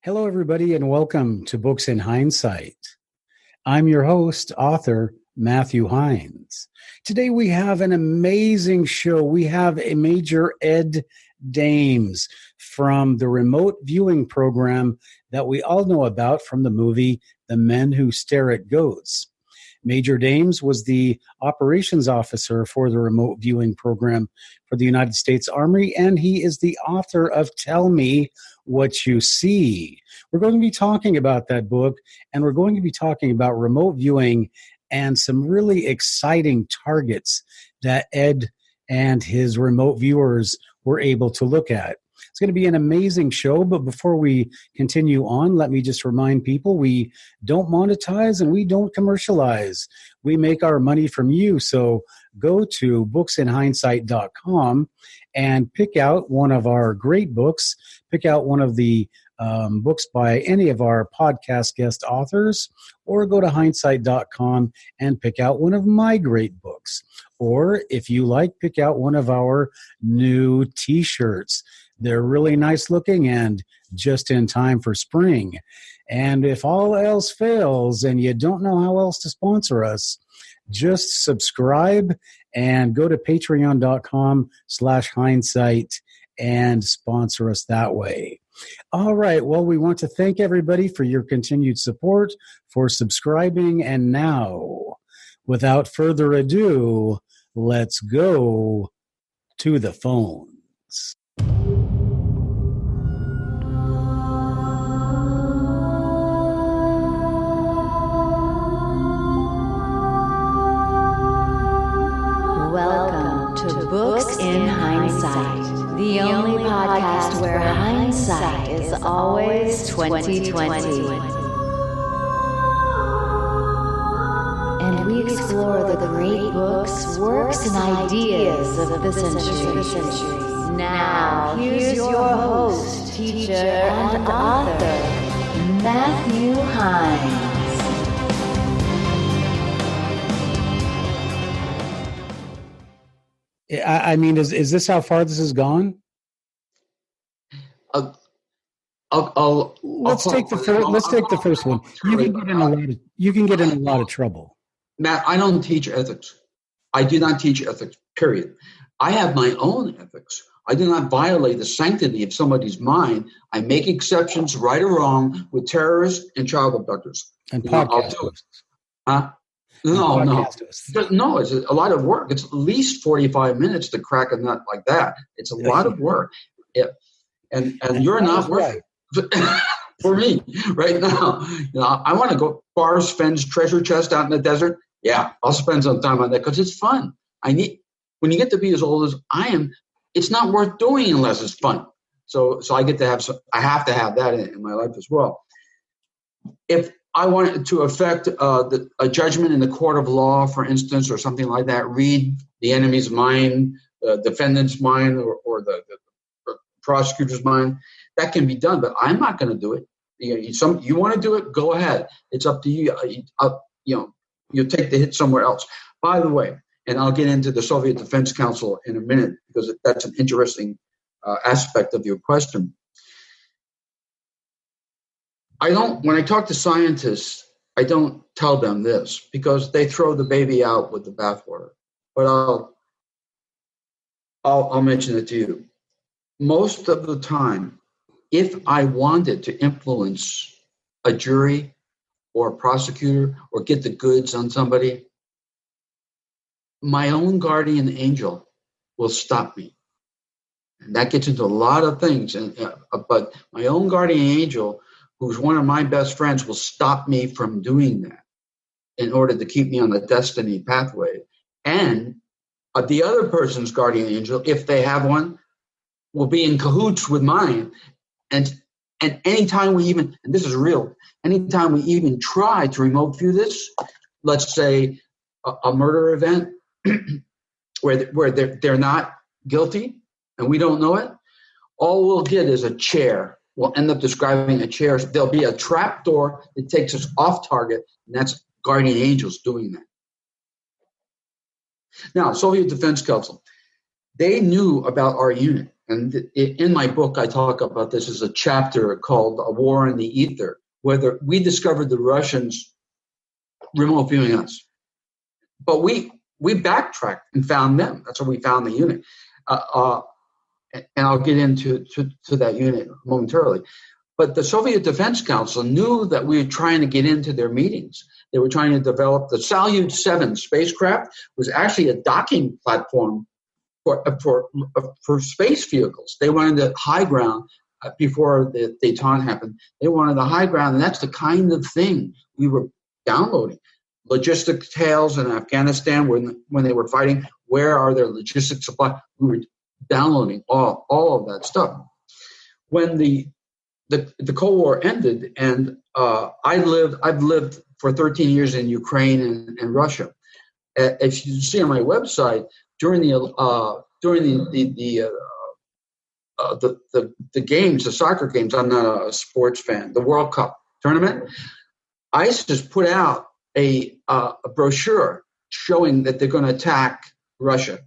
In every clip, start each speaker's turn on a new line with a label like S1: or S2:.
S1: Hello, everybody, and welcome to Books in Hindsight. I'm your host, author Matthew Hines. Today we have an amazing show. We have a Major Ed Dames from the remote viewing program that we all know about from the movie The Men Who Stare at Goats. Major Dames was the operations officer for the remote viewing program for the United States Army, and he is the author of Tell Me What You See. We're going to be talking about that book, and we're going to be talking about remote viewing and some really exciting targets that Ed and his remote viewers were able to look at. It's going to be an amazing show, but before we continue on, let me just remind people we don't monetize and we don't commercialize. We make our money from you, so go to booksinhindsight.com and pick out one of our great books, pick out one of the books by any of our podcast guest authors, or go to hindsight.com and pick out one of my great books. Or if you like, pick out one of our new t-shirts. They're really nice looking and just in time for spring. And if all else fails and you don't know how else to sponsor us, just subscribe and go to patreon.com/hindsight and sponsor us that way. All right. Well, we want to thank everybody for your continued support, for subscribing. And now, without further ado, let's go to the phones.
S2: Welcome to Books in Hindsight, the only podcast where hindsight is always 2020. And we explore the great books, works, and ideas of the century. Now, here's your host, teacher, and author, Matthew Hines.
S1: I mean, is this how far this has gone?
S3: Let's
S1: take the first one. You can get in a lot of trouble.
S3: Matt, I don't teach ethics. I do not teach ethics, period. I have my own ethics. I do not violate the sanctity of somebody's mind. I make exceptions, right or wrong, with terrorists and child abductors.
S1: And podcast hosts.
S3: Huh? No, it's a lot of work. It's at least 45 minutes to crack a nut like that. It's a lot of work. Yeah. And you're not working for me right now. I want to go bars, fens, treasure chest out in the desert. Yeah, I'll spend some time on that because it's fun. When you get to be as old as I am, it's not worth doing unless it's fun. So I get to have I have to have that in my life as well. If I want to affect a judgment in the court of law, for instance, or something like that, read the enemy's mind, the defendant's mind, or the prosecutor's mind. That can be done, but I'm not going to do it. You want to do it, go ahead. It's up to you. You'll take the hit somewhere else. By the way, and I'll get into the Soviet Defense Council in a minute because that's an interesting aspect of your question. When I talk to scientists, I don't tell them this because they throw the baby out with the bathwater. But I'll mention it to you. Most of the time, if I wanted to influence a jury or a prosecutor or get the goods on somebody, my own guardian angel will stop me. And that gets into a lot of things. But my own guardian angel, who's one of my best friends, will stop me from doing that in order to keep me on the destiny pathway. And the other person's guardian angel, if they have one, will be in cahoots with mine. And anytime we even, and this is real, anytime we even try to remote view this, let's say a murder event where they're not guilty and we don't know it, all we'll get is a chair. We'll end up describing a chair. There'll be a trap door that takes us off target, and that's guardian angels doing that. Now, Soviet Defense Council, they knew about our unit. And in my book, I talk about this as a chapter called A War in the Ether, where we discovered the Russians remote viewing us. But we backtracked and found them. That's how we found the unit. And I'll get into that unit momentarily. But the Soviet Defense Council knew that we were trying to get into their meetings. They were trying to develop the Salyut 7 spacecraft was actually a docking platform for space vehicles. They wanted the high ground before the Daytona happened. They wanted the high ground, and that's the kind of thing we were downloading. Logistic tales in Afghanistan when they were fighting, where are their logistics supply? We were downloading all of that stuff. When the Cold War ended, and I've lived for 13 years in Ukraine and Russia. As you see on my website, during the games, the soccer games, I'm not a sports fan, the World Cup tournament, ISIS put out a brochure showing that they're going to attack Russia.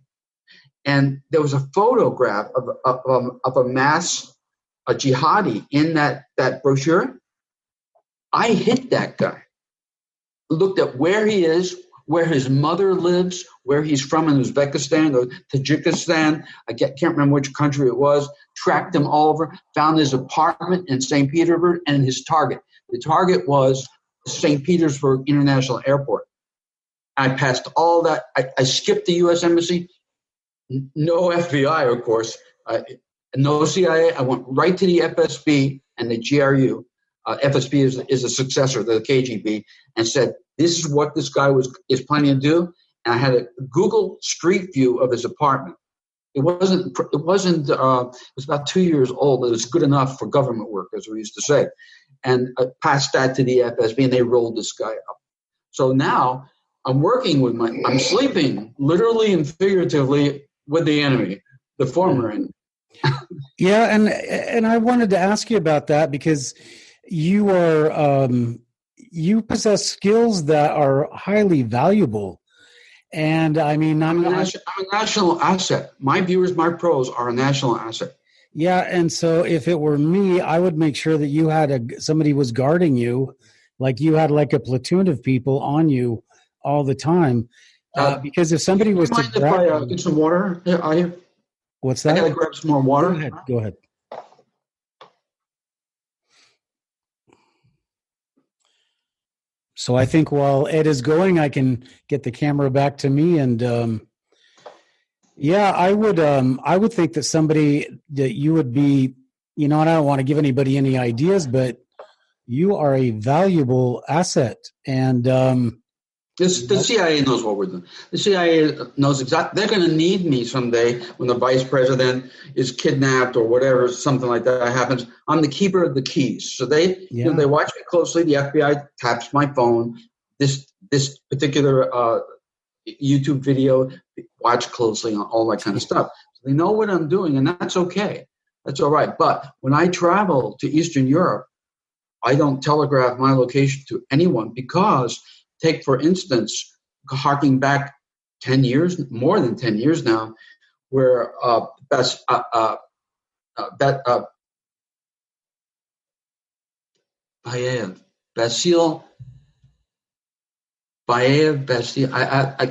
S3: And there was a photograph of a mass jihadi in that brochure. I hit that guy, looked at where he is, where his mother lives, where he's from in Uzbekistan or Tajikistan. I can't remember which country it was. Tracked him all over, found his apartment in St. Petersburg and his target. The target was St. Petersburg International Airport. I passed all that. I skipped the U.S. Embassy. No FBI, of course. No CIA. I went right to the FSB and the GRU. FSB is a successor to the KGB, and said, this is what this guy is planning to do. And I had a Google Street View of his apartment. It was about 2 years old. It was good enough for government work, as we used to say. And I passed that to the FSB, and they rolled this guy up. So now I'm working with I'm sleeping literally and figuratively with the enemy, the former enemy.
S1: Yeah, and I wanted to ask you about that because you are you possess skills that are highly valuable, and I mean I'm a
S3: national asset. My viewers, my pros are a national asset.
S1: Yeah, and so if it were me, I would make sure that you had somebody was guarding you, like you had like a platoon of people on you all the time, because if somebody was
S3: to if I get some water,
S1: what's that?
S3: I gotta grab some more water.
S1: Go ahead. So I think while Ed is going, I can get the camera back to me, and yeah, I would think that somebody that you would be, and I don't want to give anybody any ideas, but you are a valuable asset, and
S3: the CIA knows what we're doing. The CIA knows exactly. They're going to need me someday when the vice president is kidnapped or whatever, something like that happens. I'm the keeper of the keys. So they watch me closely. The FBI taps my phone. This particular YouTube video, watch closely on all that kind of stuff. So they know what I'm doing, and that's okay. That's all right. But when I travel to Eastern Europe, I don't telegraph my location to anyone because, take for instance, harking back 10 years, more than 10 years now, where Basil, I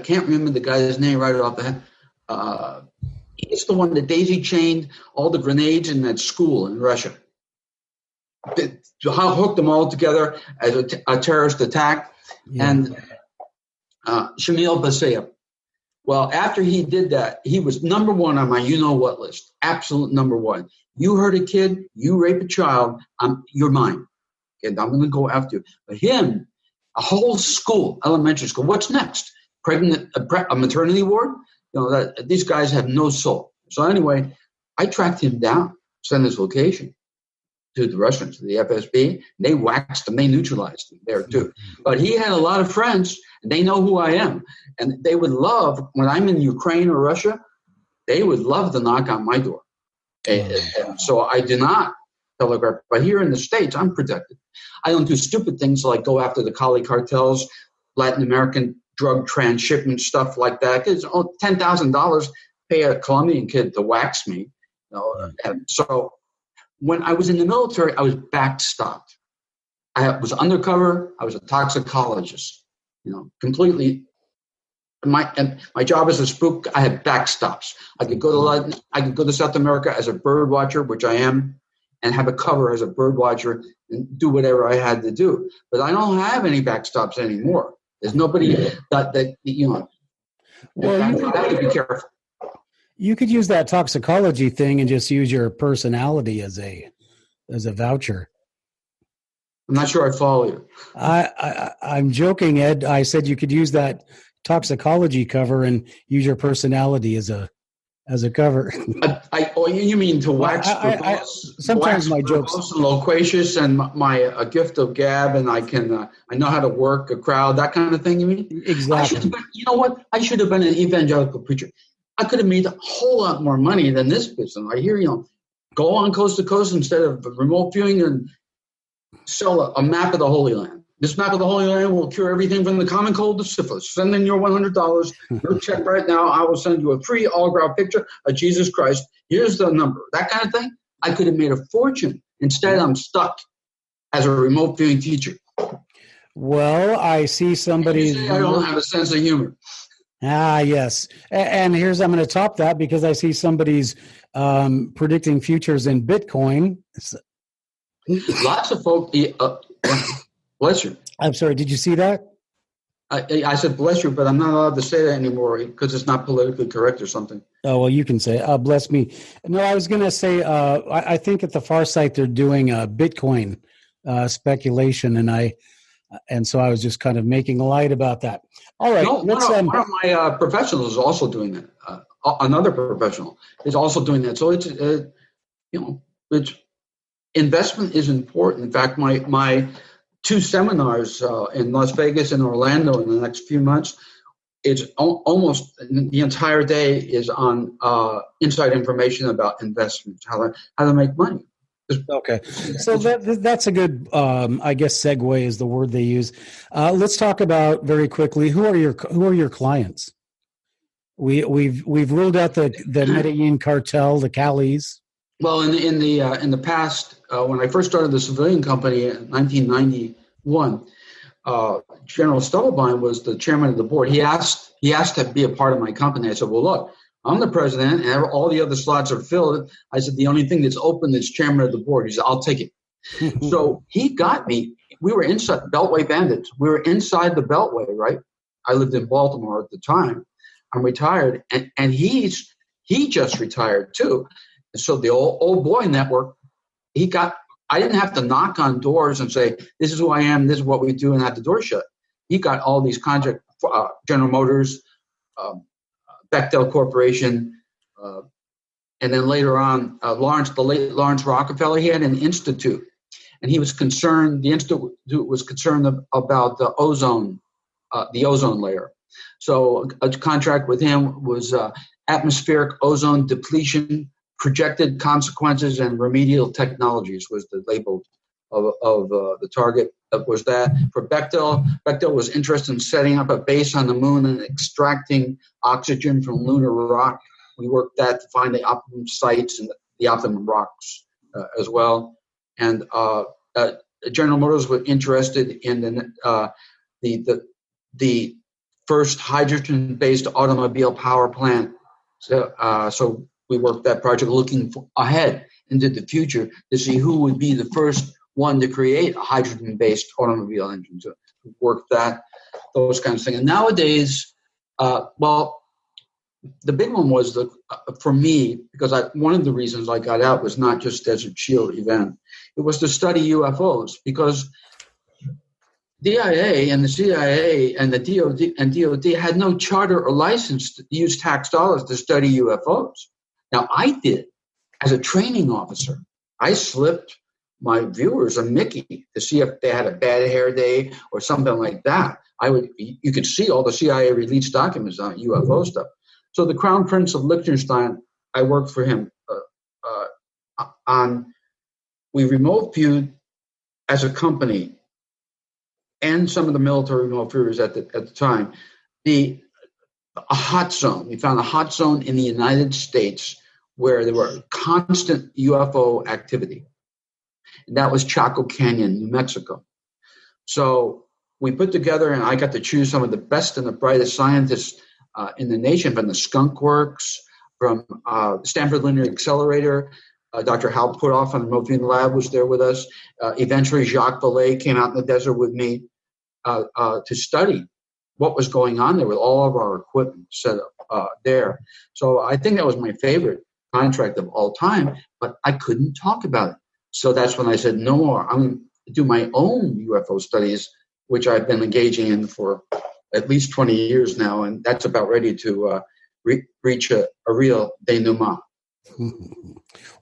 S3: can't remember the guy's name right off the head. He's the one that daisy chained all the grenades in that school in Russia. Hooked them all together as a terrorist attack. Yeah. And Shamil Basayev. Well, after he did that, he was number one on my you-know-what list. Absolute number one. You hurt a kid, you rape a child, you're mine. Okay, I'm going to go after you. But him, a whole school, elementary school, what's next? A maternity ward? These guys have no soul. So anyway, I tracked him down, sent his location to the Russians, to the FSB. They waxed him. They neutralized him there too. But he had a lot of friends, and they know who I am. And they would love, when I'm in Ukraine or Russia, they would love to knock on my door. And so I do not telegraph. But here in the States, I'm protected. I don't do stupid things like go after the Cali cartels, Latin American drug transshipment, stuff like that. Because $10,000 pay a Colombian kid to wax me. And so when I was in the military, I was backstopped. I was undercover. I was a toxicologist, completely. My job as a spook, I had backstops. I could go to South America as a bird watcher, which I am, and have a cover as a bird watcher and do whatever I had to do. But I don't have any backstops anymore. There's nobody that
S1: Well,
S3: I have to be careful.
S1: You could use that toxicology thing and just use your personality as a voucher.
S3: I'm not sure I follow you.
S1: I'm joking, Ed. I said you could use that toxicology cover and use your personality as a cover.
S3: You mean to wax?
S1: Sometimes my jokes
S3: and loquacious, and my gift of gab, and I know how to work a crowd, that kind of thing. You mean?
S1: Exactly.
S3: You know what? I should have been an evangelical preacher. I could have made a whole lot more money than this business. I hear, go on coast to coast instead of remote viewing and sell a map of the Holy Land. This map of the Holy Land will cure everything from the common cold to syphilis. Send in your $100. Your check right now. I will send you a free autograph picture of Jesus Christ. Here's the number. That kind of thing. I could have made a fortune. Instead, I'm stuck as a remote viewing teacher.
S1: Well, I see somebody.
S3: I don't have a sense of humor.
S1: Ah, yes. And I'm going to top that because I see somebody's predicting futures in Bitcoin.
S3: Lots of folk. Bless you.
S1: I'm sorry. Did you see that?
S3: I said bless you, but I'm not allowed to say that anymore because it's not politically correct or something.
S1: Oh, well, you can say bless me. No, I was going to say I think at the far site they're doing Bitcoin speculation, and so I was just kind of making light about that. All right.
S3: One of my professionals is also doing that. Another professional is also doing that. So it's investment is important. In fact, my 2 seminars in Las Vegas and Orlando in the next few months, it's almost the entire day is on inside information about investments, how to make money.
S1: Okay, so that's a good, I guess, segue is the word they use. Let's talk about very quickly who are your clients. We've ruled out the Medellin cartel, the Calis.
S3: Well, in the past, when I first started the civilian company in 1991, General Stubblebine was the chairman of the board. He asked to be a part of my company. I said, well, look, I'm the president, and all the other slots are filled. I said, the only thing that's open is chairman of the board. He said, I'll take it. So he got me. We were inside Beltway Bandits. We were inside the Beltway, right? I lived in Baltimore at the time. I'm retired, and he just retired too. And so the old boy network, I didn't have to knock on doors and say, this is who I am, this is what we do, and have the door shut. He got all these contracts, General Motors, Bechtel Corporation, and then later on, the late Lawrence Rockefeller, he had an institute, and he was concerned, the institute was concerned about the ozone layer. So a contract with him was atmospheric ozone depletion, projected consequences, and remedial technologies was the label of the target. That was that. For Bechtel, Bechtel was interested in setting up a base on the moon and extracting oxygen from lunar rock. We worked that to find the optimum sites and the optimum rocks as well. And General Motors was interested in the first hydrogen-based automobile power plant. So we worked that project looking ahead into the future to see who would be the first one to create a hydrogen-based automobile engine. To work that, those kinds of things. And nowadays, the big one was for me, because one of the reasons I got out was not just Desert Shield event. It was to study UFOs, because DIA and the CIA and the DOD had no charter or license to use tax dollars to study UFOs. Now, I did as a training officer. I slipped my viewers a Mickey to see if they had a bad hair day or something like that. You could see all the CIA released documents on UFO stuff. So the Crown Prince of Liechtenstein, I worked for him we remote viewed as a company, and some of the military remote viewers at the time, a hot zone. We found a hot zone in the United States where there were constant UFO activity. And that was Chaco Canyon, New Mexico. So we put together, and I got to choose some of the best and the brightest scientists in the nation, from the Skunk Works, from Stanford Linear Accelerator. Dr. Hal Puthoff from the Remote Viewing Lab was there with us. Eventually, Jacques Vallée came out in the desert with me to study what was going on there with all of our equipment set up there. So I think that was my favorite contract of all time, but I couldn't talk about it. So that's when I said, no more. I'm going to do my own UFO studies, which I've been engaging in for at least 20 years now, and that's about ready to reach a real denouement.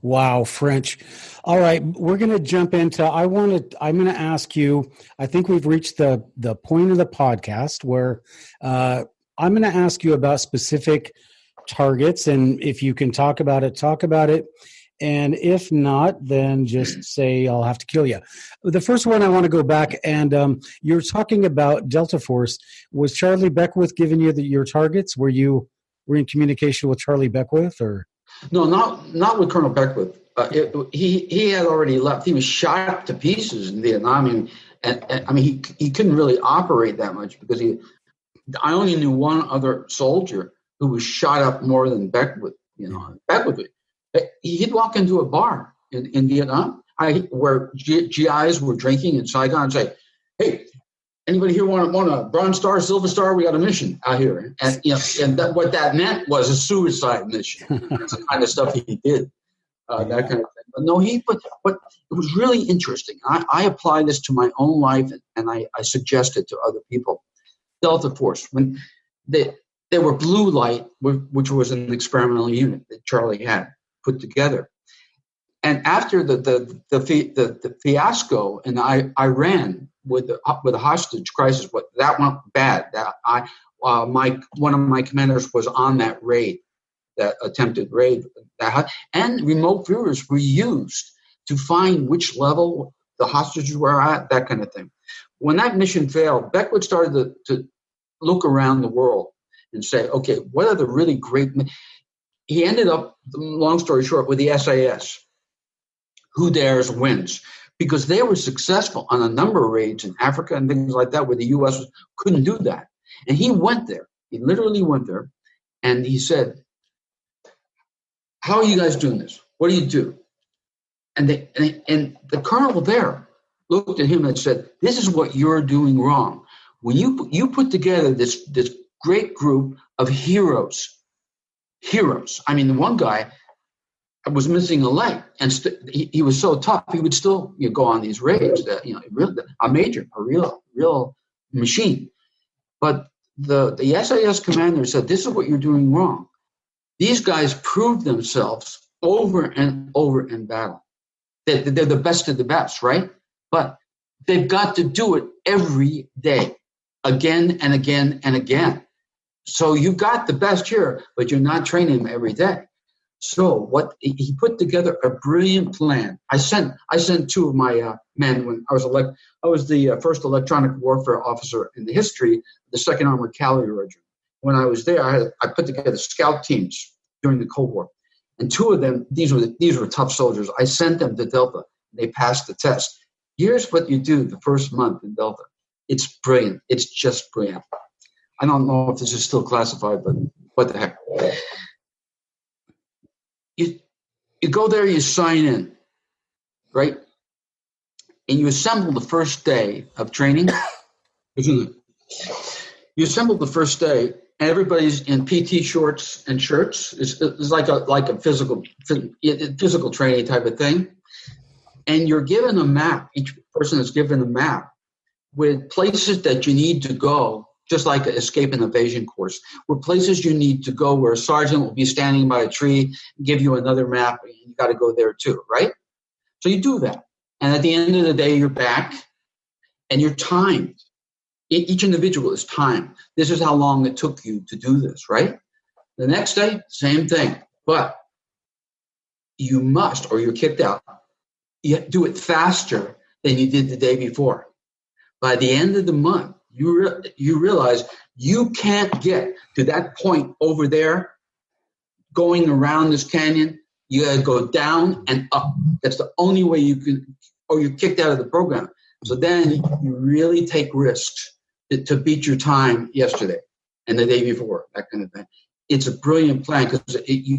S1: Wow, French. All right, we're going to jump into. I'm going to ask you. I think we've reached the point of the podcast where I'm going to ask you about specific targets, and if you can talk about it, talk about it. And if not, then just say I'll have to kill you. The first one, I want to go back, and you're talking about Delta Force. Was Charlie Beckwith giving you your targets? Were you in communication with Charlie Beckwith, or?
S3: No, not with Colonel Beckwith. He had already left. He was shot to pieces in Vietnam, and I mean he couldn't really operate that much because I only knew one other soldier who was shot up more than Beckwith. Beckwith. He'd walk into a bar in Vietnam where GIs were drinking in Saigon and say, "Hey, anybody here want a Bronze Star, Silver Star? We got a mission out here." And what that meant was a suicide mission. That's the kind of stuff he did, that kind of thing. But no, but it was really interesting. I apply this to my own life, and I suggest it to other people. Delta Force, when they were Blue Light, which was an experimental unit that Charlie had put together. And after the fiasco in Iran with the hostage crisis, that went bad. One of my commanders was on that raid, that attempted raid, and remote viewers were used to find which level the hostages were at, that kind of thing. When that mission failed, Beckwith started to look around the world and say, okay, what are the really great? He ended up, long story short, with the SAS. Who dares wins, because they were successful on a number of raids in Africa and things like that where the U.S. couldn't do that. And he went there. He literally went there, and he said, "How are you guys doing this? What do you do?" And the colonel there looked at him and said, "This is what you're doing wrong. When you put together this great group of heroes. I mean, the one guy was missing a leg, and he was so tough. He would still go on these raids. That a real machine. But the SAS commander said, "This is what you're doing wrong. These guys proved themselves over and over in battle. They're the best of the best, right? But they've got to do it every day, again and again and again. So you've got the best here, but you're not training them every day." So what he put together a brilliant plan. I sent two of my men when I was the first electronic warfare officer in the history of the 2nd Armored Cavalry Regiment. When I was there, I put together scout teams during the Cold War, and two of them, these were tough soldiers. I sent them to Delta. They passed the test. Here's what you do the first month in Delta. It's brilliant. It's just brilliant. I don't know if this is still classified, but what the heck. You go there, you sign in, right? And you assemble the first day of training. You assemble the first day, and everybody's in PT shorts and shirts. It's like a physical training type of thing. And you're given a map. Each person is given a map with places that you need to go, just like an escape and evasion course, where places you need to go, where a sergeant will be standing by a tree, give you another map, and you got to go there too, right? So you do that. And at the end of the day, you're back, and you're timed. Each individual is timed. This is how long it took you to do this, right? The next day, same thing. But you must, or you're kicked out, you do it faster than you did the day before. By the end of the month, you realize you can't get to that point over there going around this canyon You got to go down and up. That's the only way you can, or you're kicked out of the program. So then you really take risks to beat your time yesterday and the day before, that kind of thing. It's a brilliant plan because you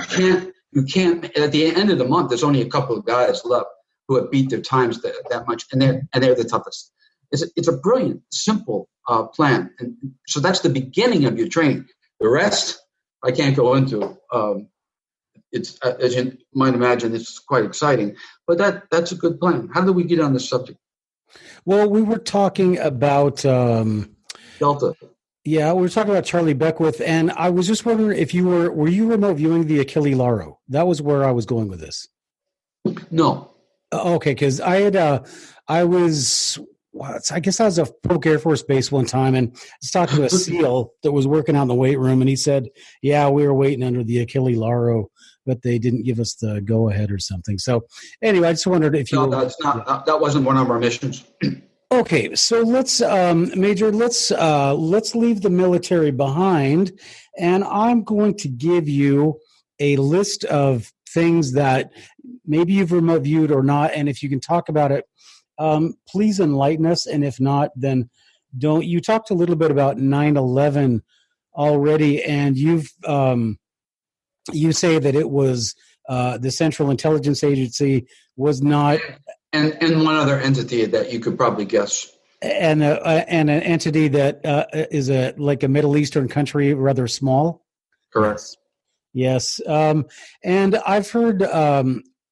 S3: can't, at the end of the month, there's only a couple of guys left who have beat their times that much, and they're the toughest. It's a brilliant, simple plan. And so that's the beginning of your training. The rest, I can't go into. It's, as you might imagine, it's quite exciting. But that's a good plan. How did we get on this subject?
S1: Well, we were talking about
S3: Delta.
S1: Yeah, we were talking about Charlie Beckwith, and I was just wondering if you were you remote viewing the Achille Lauro? That was where I was going with this.
S3: No.
S1: Okay, because I guess I was a Polk Air Force Base one time, and I was talking to a SEAL that was working out in the weight room, and he said, yeah, we were waiting under the Achille Lauro, but they didn't give us the go-ahead or something. So anyway, I just wondered if you...
S3: No, that's not. Yeah. That wasn't one of our missions.
S1: Okay, so let's, Major, let's leave the military behind, and I'm going to give you a list of things that maybe you've remote viewed or not, and if you can talk about it, please enlighten us, and if not, then don't. You talked a little bit about 9/11 already, and you say that it was the Central Intelligence Agency was not...
S3: And one other entity that you could probably guess.
S1: And an entity that is like a Middle Eastern country, rather small?
S3: Correct.
S1: Yes. And I've heard,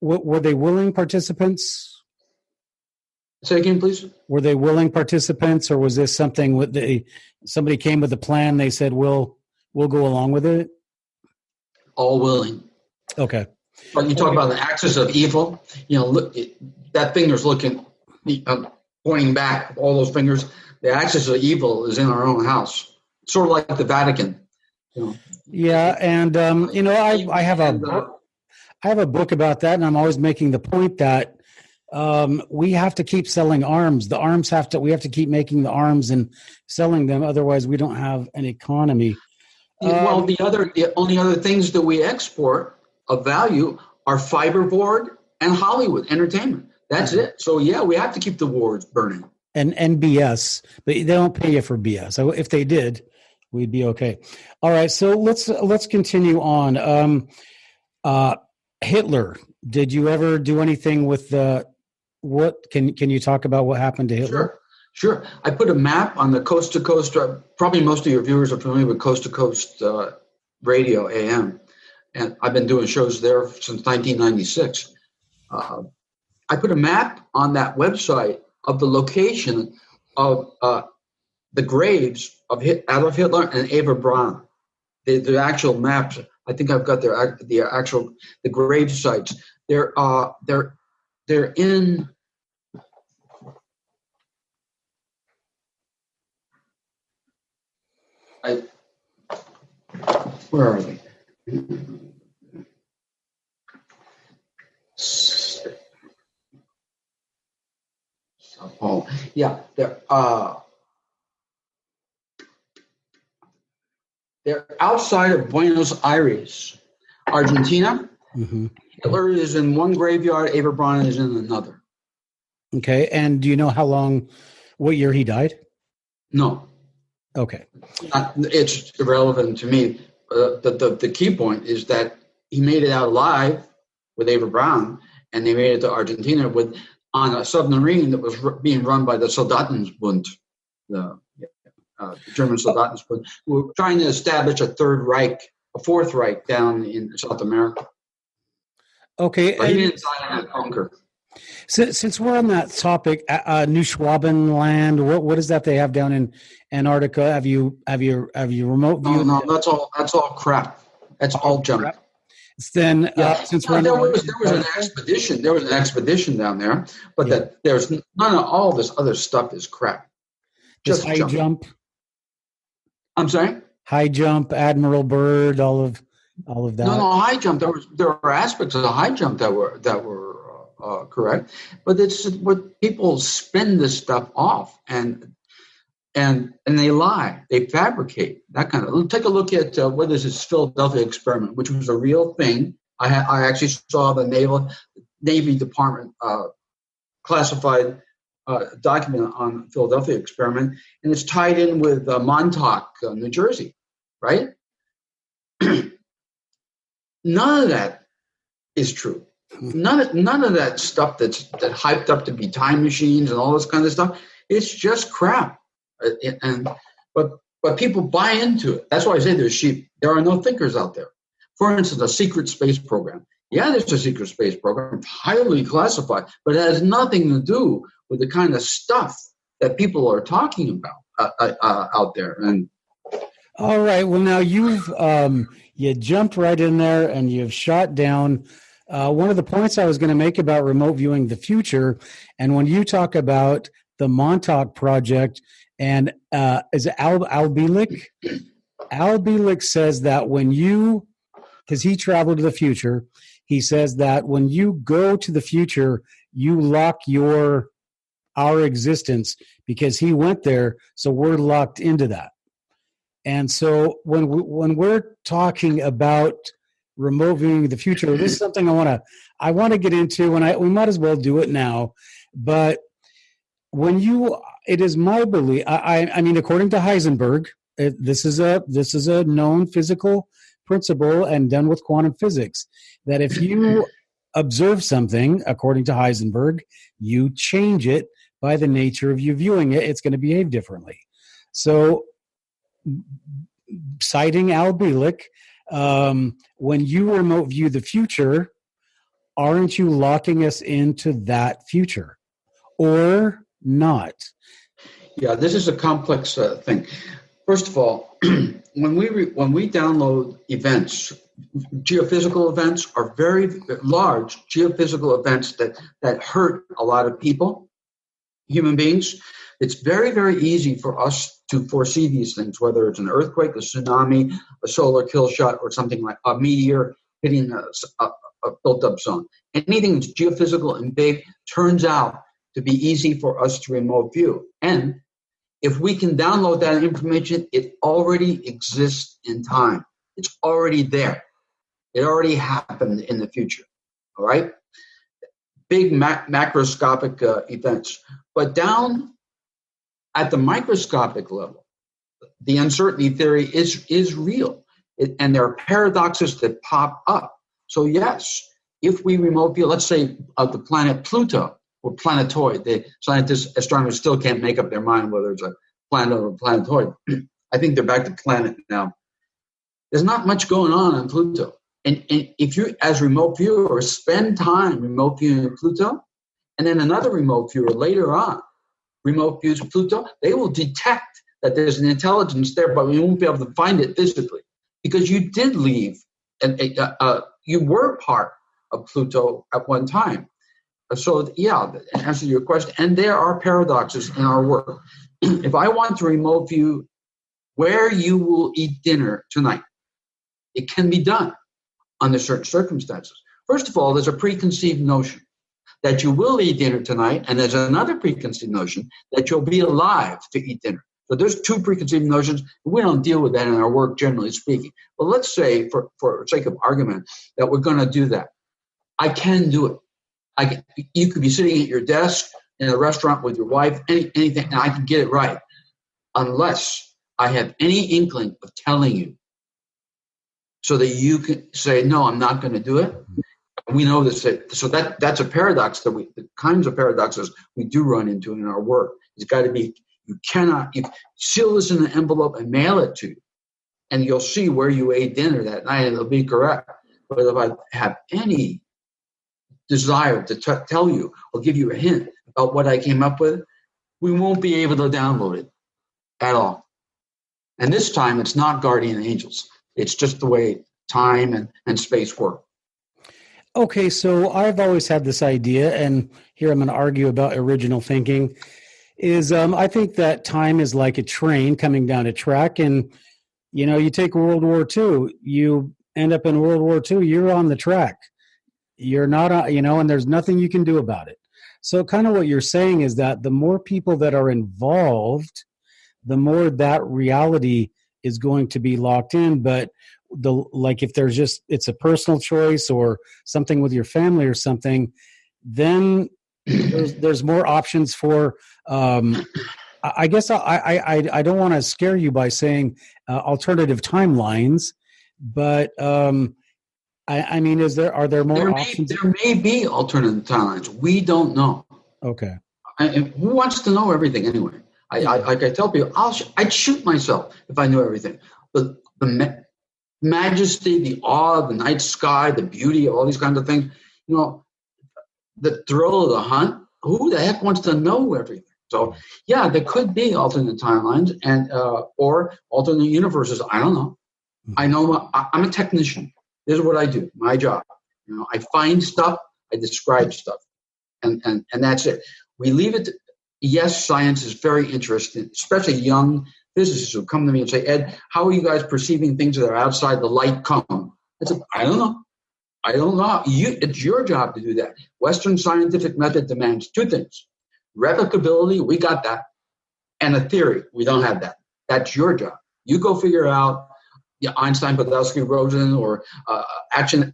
S1: were they willing participants?
S3: Say again, please.
S1: Were they willing participants, or was this something somebody came with a plan, they said, we'll go along with it?
S3: All willing.
S1: Okay.
S3: But you talk about the axis of evil. Look, that finger's looking, pointing back. All those fingers. The axis of evil is in our own house. Sort of like the Vatican.
S1: Yeah, and I have a book about that, and I'm always making the point that we have to keep selling arms. The arms we have to keep making the arms and selling them. Otherwise, we don't have an economy.
S3: Well, the only other things that we export of value are fiberboard and Hollywood entertainment. That's it. So yeah, we have to keep the wars burning.
S1: And BS, but they don't pay you for BS. So if they did, we'd be okay. All right, so let's continue on. Hitler. Did you ever do anything with what? Can you talk about what happened to Hitler?
S3: Sure. I put a map on the Coast to Coast. Probably most of your viewers are familiar with Coast to Coast radio AM. And I've been doing shows there since 1996. I put a map on that website of the location of the graves of Adolf Hitler and Eva Braun. The actual maps. I think I've got the grave sites. They're in. Where are they? Oh, yeah, they're outside of Buenos Aires, Argentina. Mm-hmm. Hitler is in one graveyard, Eva Braun is in another.
S1: Okay, and do you know what year he died?
S3: No.
S1: Okay.
S3: It's irrelevant to me. The key point is that he made it out alive with Eva Braun, and they made it to Argentina on a submarine that was being run by the Soldatenbund, the German Soldatenbund, who were trying to establish a fourth Reich down in South America.
S1: Okay.
S3: But he didn't die in that bunker.
S1: Since we're on that topic, New Schwabenland, what is that they have down in Antarctica? Have you remote viewed?
S3: No, that's all crap. That's all junk. Crap.
S1: Then since we're
S3: there was an expedition. There was an expedition down there, but there's none of all this other stuff is crap.
S1: Just high jump.
S3: I'm sorry.
S1: High jump, Admiral Byrd, all of that.
S3: No, high jump. There were aspects of the high jump that were correct, but it's what people spin this stuff off and they lie, they fabricate that kind of. Take a look at what is this Philadelphia experiment, which was a real thing I actually saw the Navy Department classified document on the Philadelphia experiment, and it's tied in with Montauk, New Jersey, right? None of that is true. None of that stuff that's hyped up to be time machines and all this kind of stuff. It's just crap. But people buy into it. That's why I say there's sheep. There are no thinkers out there. For instance, a secret space program. Yeah, there's a secret space program, highly classified, but it has nothing to do with the kind of stuff that people are talking about out there. And
S1: all right, well, now you've you jumped right in there and you've shot down one of the points I was going to make about remote viewing the future. And when you talk about the Montauk Project, and is it Al Bielek? Al Bielek says that when you, because he traveled to the future, he says that when you go to the future, you lock our existence, because he went there, so we're locked into that. And so when we're talking about remote viewing the future, this is something I want to get into, and we might as well do it now. But it is my belief. I mean, according to Heisenberg, this is a known physical principle and done with quantum physics, that if you observe something, according to Heisenberg, you change it by the nature of you viewing it. It's going to behave differently. So, citing Al Bielek, when you remote view the future, aren't you locking us into that future or not?
S3: Yeah, this is a complex thing. First of all, when we download events, geophysical events are very large geophysical events that hurt a lot of people, human beings. It's very, very easy for us to foresee these things, whether it's an earthquake, a tsunami, a solar kill shot, or something like a meteor hitting a built-up zone. Anything that's geophysical and big turns out to be easy for us to remote view. And if we can download that information, it already exists in time. It's already there. It already happened in the future. All right? Big macroscopic events. But down at the microscopic level, the uncertainty theory is real. And there are paradoxes that pop up. So yes, if we remote view, let's say of the planet Pluto, or planetoid. The scientists, astronomers still can't make up their mind whether it's a planet or a planetoid. I think they're back to planet now. There's not much going on Pluto. And if you, as remote viewer, spend time remote viewing Pluto, and then another remote viewer later on remote views Pluto, they will detect that there's an intelligence there, but we won't be able to find it physically because you did leave, and you were part of Pluto at one time. So, yeah, to answer your question, and there are paradoxes in our work. If I want to remote view where you will eat dinner tonight, it can be done under certain circumstances. First of all, there's a preconceived notion that you will eat dinner tonight, and there's another preconceived notion that you'll be alive to eat dinner. So there's two preconceived notions. We don't deal with that in our work, generally speaking. But let's say, for sake of argument, that we're going to do that. I can do it. You could be sitting at your desk in a restaurant with your wife, anything, and I can get it right, unless I have any inkling of telling you, so that you can say, no, I'm not going to do it. We know this. So that's a paradox the kinds of paradoxes we do run into in our work. It's got to be, you seal this in an envelope and mail it to you, and you'll see where you ate dinner that night, and it'll be correct. But if I have any desire to tell you or give you a hint about what I came up with, we won't be able to download it at all. And this time, it's not guardian angels. It's just the way time and space work.
S1: Okay, so I've always had this idea, and here I'm going to argue about original thinking, is I think that time is like a train coming down a track, and, you take World War II, you end up in World War II, you're on the track. You're not, and there's nothing you can do about it. So kind of what you're saying is that the more people that are involved, the more that reality is going to be locked in. But like if there's just it's a personal choice or something with your family or something, then there's more options for. I guess I don't want to scare you by saying alternative timelines, but I mean, are there more options?
S3: There may be alternative timelines. We don't know.
S1: Okay.
S3: And who wants to know everything anyway? Like I tell people, I'd shoot myself if I knew everything. But the majesty, the awe, the night sky, the beauty of all these kinds of things, the thrill of the hunt. Who the heck wants to know everything? So yeah, there could be alternate timelines and or alternate universes. I don't know. I know I'm a technician. This is what I do. My job. I find stuff. I describe stuff, and that's it. We leave it. Yes, science is very interesting, especially young physicists who come to me and say, "Ed, how are you guys perceiving things that are outside the light cone?" I said, "I don't know. I don't know. It's your job to do that." Western scientific method demands two things: replicability, we got that, and a theory, we don't have that. That's your job. You go figure out Einstein, Podolsky, Rosen, or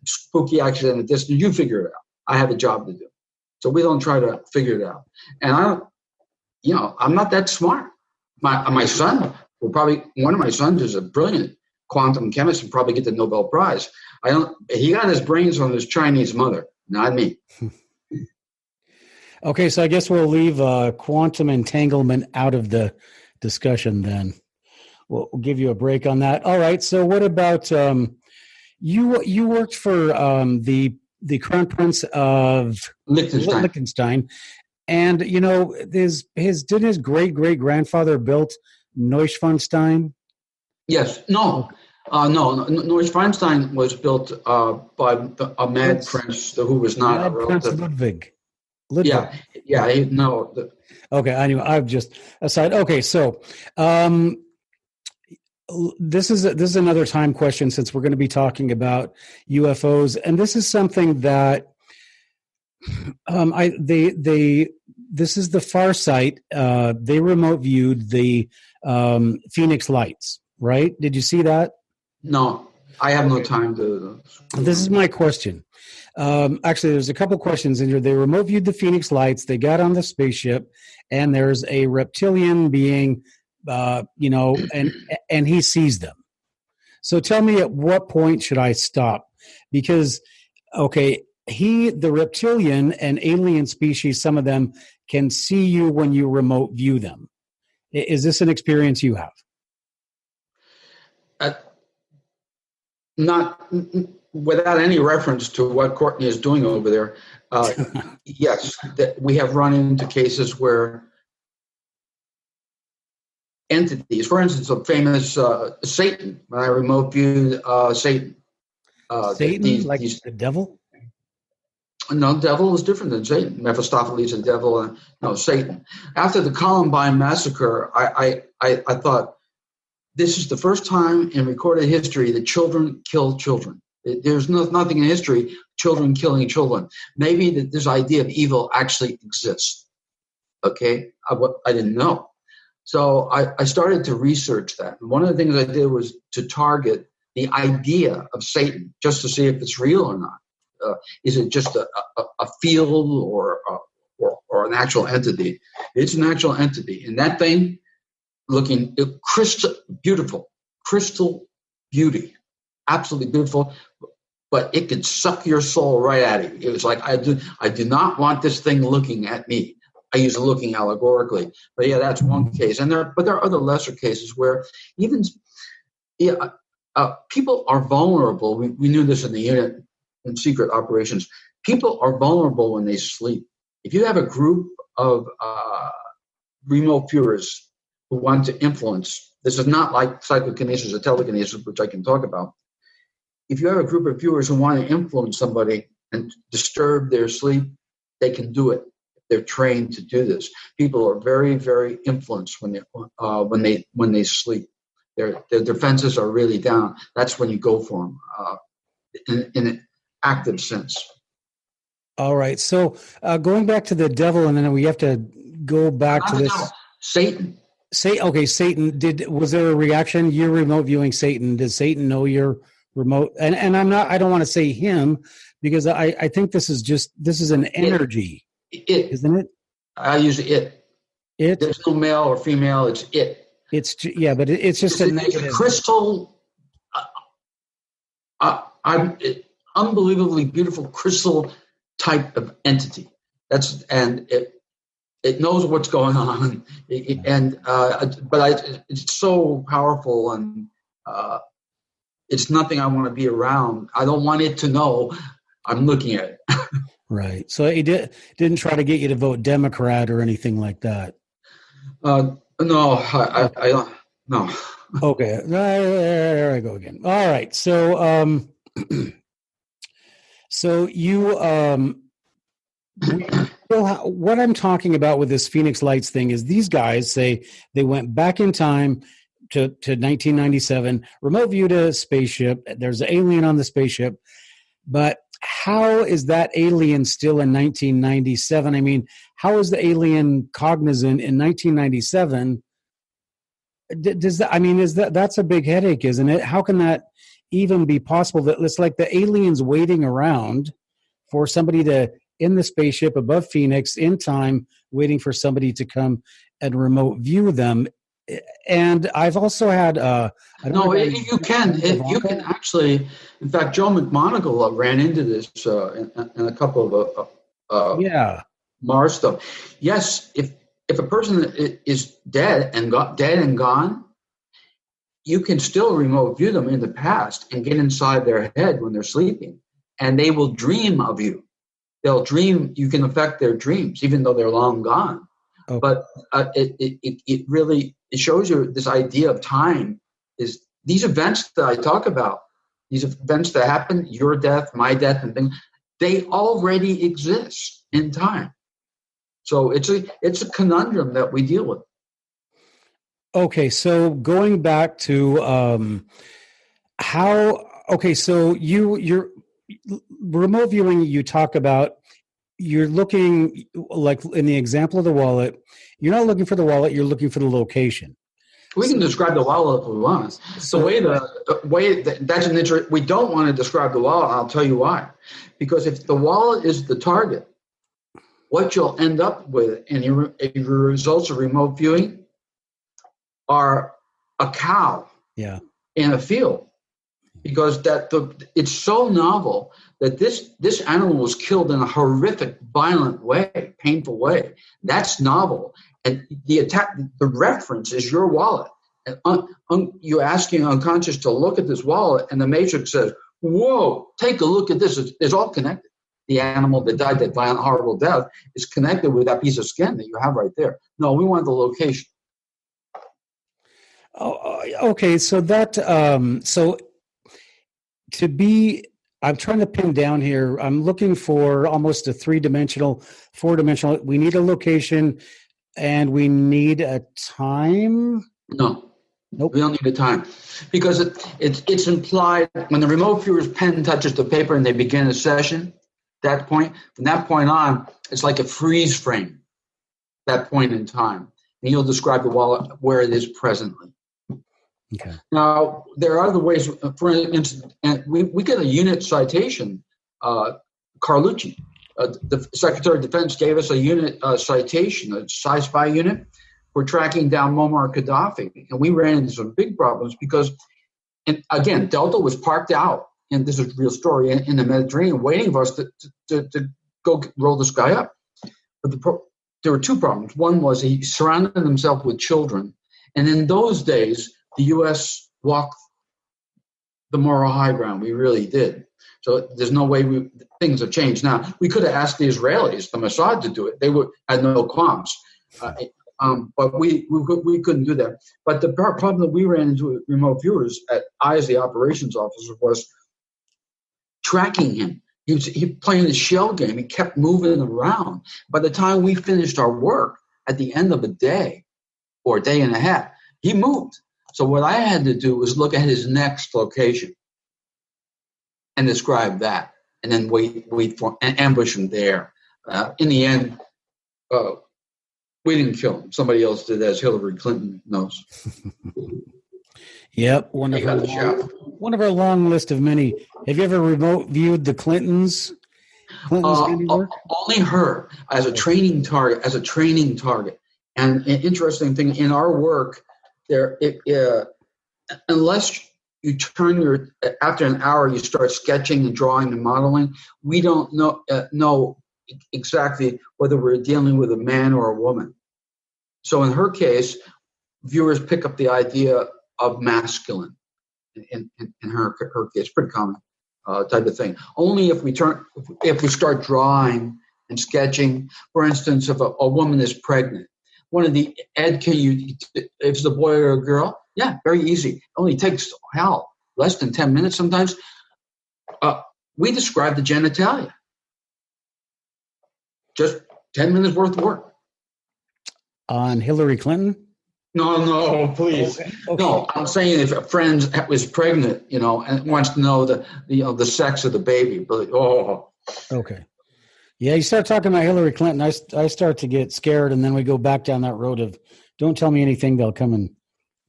S3: spooky action in the distance. You figure it out. I have a job to do. So we don't try to figure it out. And I'm not that smart. My son one of my sons is a brilliant quantum chemist and probably get the Nobel Prize. He got his brains from his Chinese mother, not me.
S1: Okay, so I guess we'll leave quantum entanglement out of the discussion then. We'll give you a break on that. All right, so what about you worked for the Crown Prince of Liechtenstein, and didn't his great-great-grandfather built Neuschwanstein?
S3: Yes. No. Neuschwanstein was built by a mad prince who was not a relative.
S1: Prince Ludwig.
S3: Yeah.
S1: Okay. Anyway, I've just aside. Okay, so this is another time question since we're going to be talking about UFOs, and this is something that this is the Far Sight. They remote viewed the Phoenix Lights, right? Did you see that?
S3: No, I have no time to.
S1: This is my question. Actually, there's a couple questions in here. They remote viewed the Phoenix Lights. They got on the spaceship, and there's a reptilian being, and he sees them. So tell me, at what point should I stop? Because, okay, the reptilian and alien species, some of them can see you when you remote view them. Is this an experience you have?
S3: Not without any reference to what Courtney is doing over there. Yes, we have run into cases where entities, for instance, a famous Satan, when I remote viewed Satan.
S1: Satan, the devil?
S3: No, devil is different than Satan. Mephistopheles, the devil, Satan. After the Columbine Massacre, I thought, this is the first time in recorded history that children kill children. There's nothing in history, children killing children. Maybe this idea of evil actually exists. Okay? I didn't know. So I started to research that. And one of the things I did was to target the idea of Satan, just to see if it's real or not. Is it just a field or an actual entity? It's an actual entity. And that thing, looking crystal beauty, absolutely beautiful, but it could suck your soul right out of you. It was like, I do not want this thing looking at me. I use looking allegorically, but yeah, that's one case. But there are other lesser cases where even people are vulnerable. We knew this in the unit in secret operations. People are vulnerable when they sleep. If you have a group of remote viewers who want to influence, this is not like psychokinesis or telekinesis, which I can talk about. If you have a group of viewers who want to influence somebody and disturb their sleep, they can do it. They're trained to do this. People are very, very influenced when they sleep. Their defenses are really down. That's when you go for them in an active sense.
S1: All right. So going back to the devil, and then we have to go back to this.
S3: Devil. Satan.
S1: Satan. Was there a reaction? You're remote viewing Satan. Did Satan know you're remote, and I don't want to say him, because I think this is an energy, isn't it?
S3: I use it. There's no male or female. It's it.
S1: But it's just a negative.
S3: It's a crystal. I'm unbelievably beautiful crystal type of entity. It knows what's going on, but it's so powerful, and it's nothing I want to be around. I don't want it to know I'm looking at it.
S1: Right. So he didn't try to get you to vote Democrat or anything like that.
S3: No, I don't. No.
S1: Okay. There I go again. All right. So, so you, what I'm talking about with this Phoenix Lights thing is these guys say they went back in time to 1997, remote viewed a spaceship. There's an alien on the spaceship, but how is that alien still in 1997? I mean, how is the alien cognizant in 1997? That's a big headache, isn't it? How can that even be possible? That it's like the aliens waiting around for somebody to in the spaceship above Phoenix in time, waiting for somebody to come and remote view them. And I've also had
S3: you can actually. In fact, Joe McMoneagle ran into this in a couple of Mars stuff. Yes, if a person is dead and gone, you can still remote view them in the past and get inside their head when they're sleeping, and they will dream of you. They'll dream. You can affect their dreams, even though they're long gone. Okay. But it really shows you this idea of time is these events that I talk about, these events that happen, your death, my death, and things, they already exist in time. So it's a conundrum that we deal with.
S1: Okay, so going back to so you're remote viewing, you talk about you're looking, like in the example of the wallet, you're not looking for the wallet, you're looking for the location.
S3: We can describe the wallet if we want. That's an interest. We don't want to describe the wallet. I'll tell you why. Because if the wallet is the target, what you'll end up with in your results of remote viewing are a cow in a field. Because it's so novel that this animal was killed in a horrific, violent way, painful way. That's novel, and the reference is your wallet. And you're asking unconscious to look at this wallet, and the matrix says, "Whoa, take a look at this." It's all connected. The animal that died that violent, horrible death is connected with that piece of skin that you have right there. No, we want the location.
S1: Oh, okay. So that I'm trying to pin down here. I'm looking for almost a 3-dimensional, 4-dimensional. We need a location and we need a time.
S3: No, nope. We don't need a time because it's implied when the remote viewer's pen touches the paper and they begin a session. From that point on, it's like a freeze frame. That point in time, and you'll describe the wallet where it is presently.
S1: Okay.
S3: Now, there are other ways. For instance, and we get a unit citation. Carlucci, the Secretary of Defense, gave us a unit citation, a sci-fi unit, for tracking down Muammar Gaddafi. And we ran into some big problems because, and again, Delta was parked out, and this is a real story, in the Mediterranean, waiting for us to go roll this guy up. But there were two problems. One was he surrounded himself with children. And in those days, the U.S. walked the moral high ground. We really did. So there's no way things have changed. Now, we could have asked the Israelis, the Mossad, to do it. They had no qualms. But we couldn't do that. But the problem that we ran into with remote viewers, I as the operations officer, was tracking him. He was playing the shell game. He kept moving around. By the time we finished our work, at the end of a day or a day and a half, he moved. So what I had to do was look at his next location and describe that, and then wait for and ambush him there. In the end, we didn't kill him. Somebody else did, as Hillary Clinton knows.
S1: Yep, wonderful. One of our long list of many. Have you ever remote viewed the Clintons? Handiwork?
S3: Only her as a training target. And an interesting thing in our work, unless you turn after an hour, you start sketching and drawing and modeling. We don't know exactly whether we're dealing with a man or a woman. So in her case, viewers pick up the idea of masculine. In her case, pretty common type of thing. Only if we start drawing and sketching, for instance, if a woman is pregnant, one of the if it's a boy or a girl, yeah, very easy. It only takes less than 10 minutes sometimes. We describe the genitalia. Just 10 minutes worth of work. On
S1: Hillary Clinton?
S3: No, please. Okay. No, I'm saying if a friend was pregnant, and wants to know the sex of the baby, but
S1: okay. Yeah, you start talking about Hillary Clinton, I start to get scared, and then we go back down that road of don't tell me anything they'll come and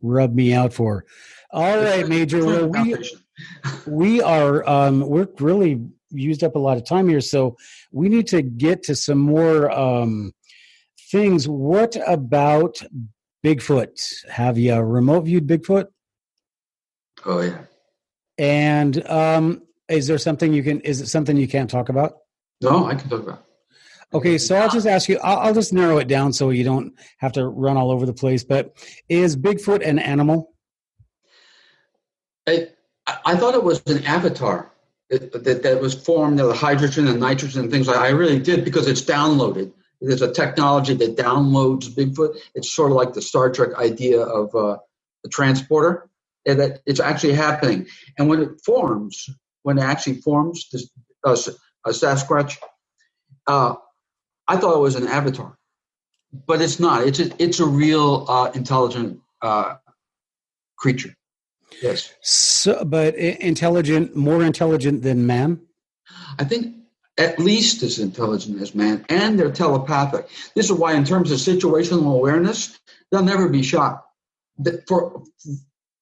S1: rub me out for. All right, Major. Well, we are we're really used up a lot of time here, so we need to get to some more things. What about Bigfoot? Have you remote viewed Bigfoot?
S3: Oh yeah.
S1: And is it something you can't talk about?
S3: No, I can talk about it.
S1: Okay, so I'll just ask you, I'll just narrow it down so you don't have to run all over the place, but is Bigfoot an animal?
S3: I thought it was an avatar that was formed of the hydrogen and nitrogen and things like that. I really did, because it's downloaded. There's a technology that downloads Bigfoot. It's sort of like the Star Trek idea of the transporter, and that it's actually happening. And when it actually forms this a Sasquatch, I thought it was an avatar, but it's not. It's a real intelligent creature. Yes.
S1: So, but more intelligent than man?
S3: I think at least as intelligent as man, and they're telepathic. This is why, in terms of situational awareness, they'll never be shot.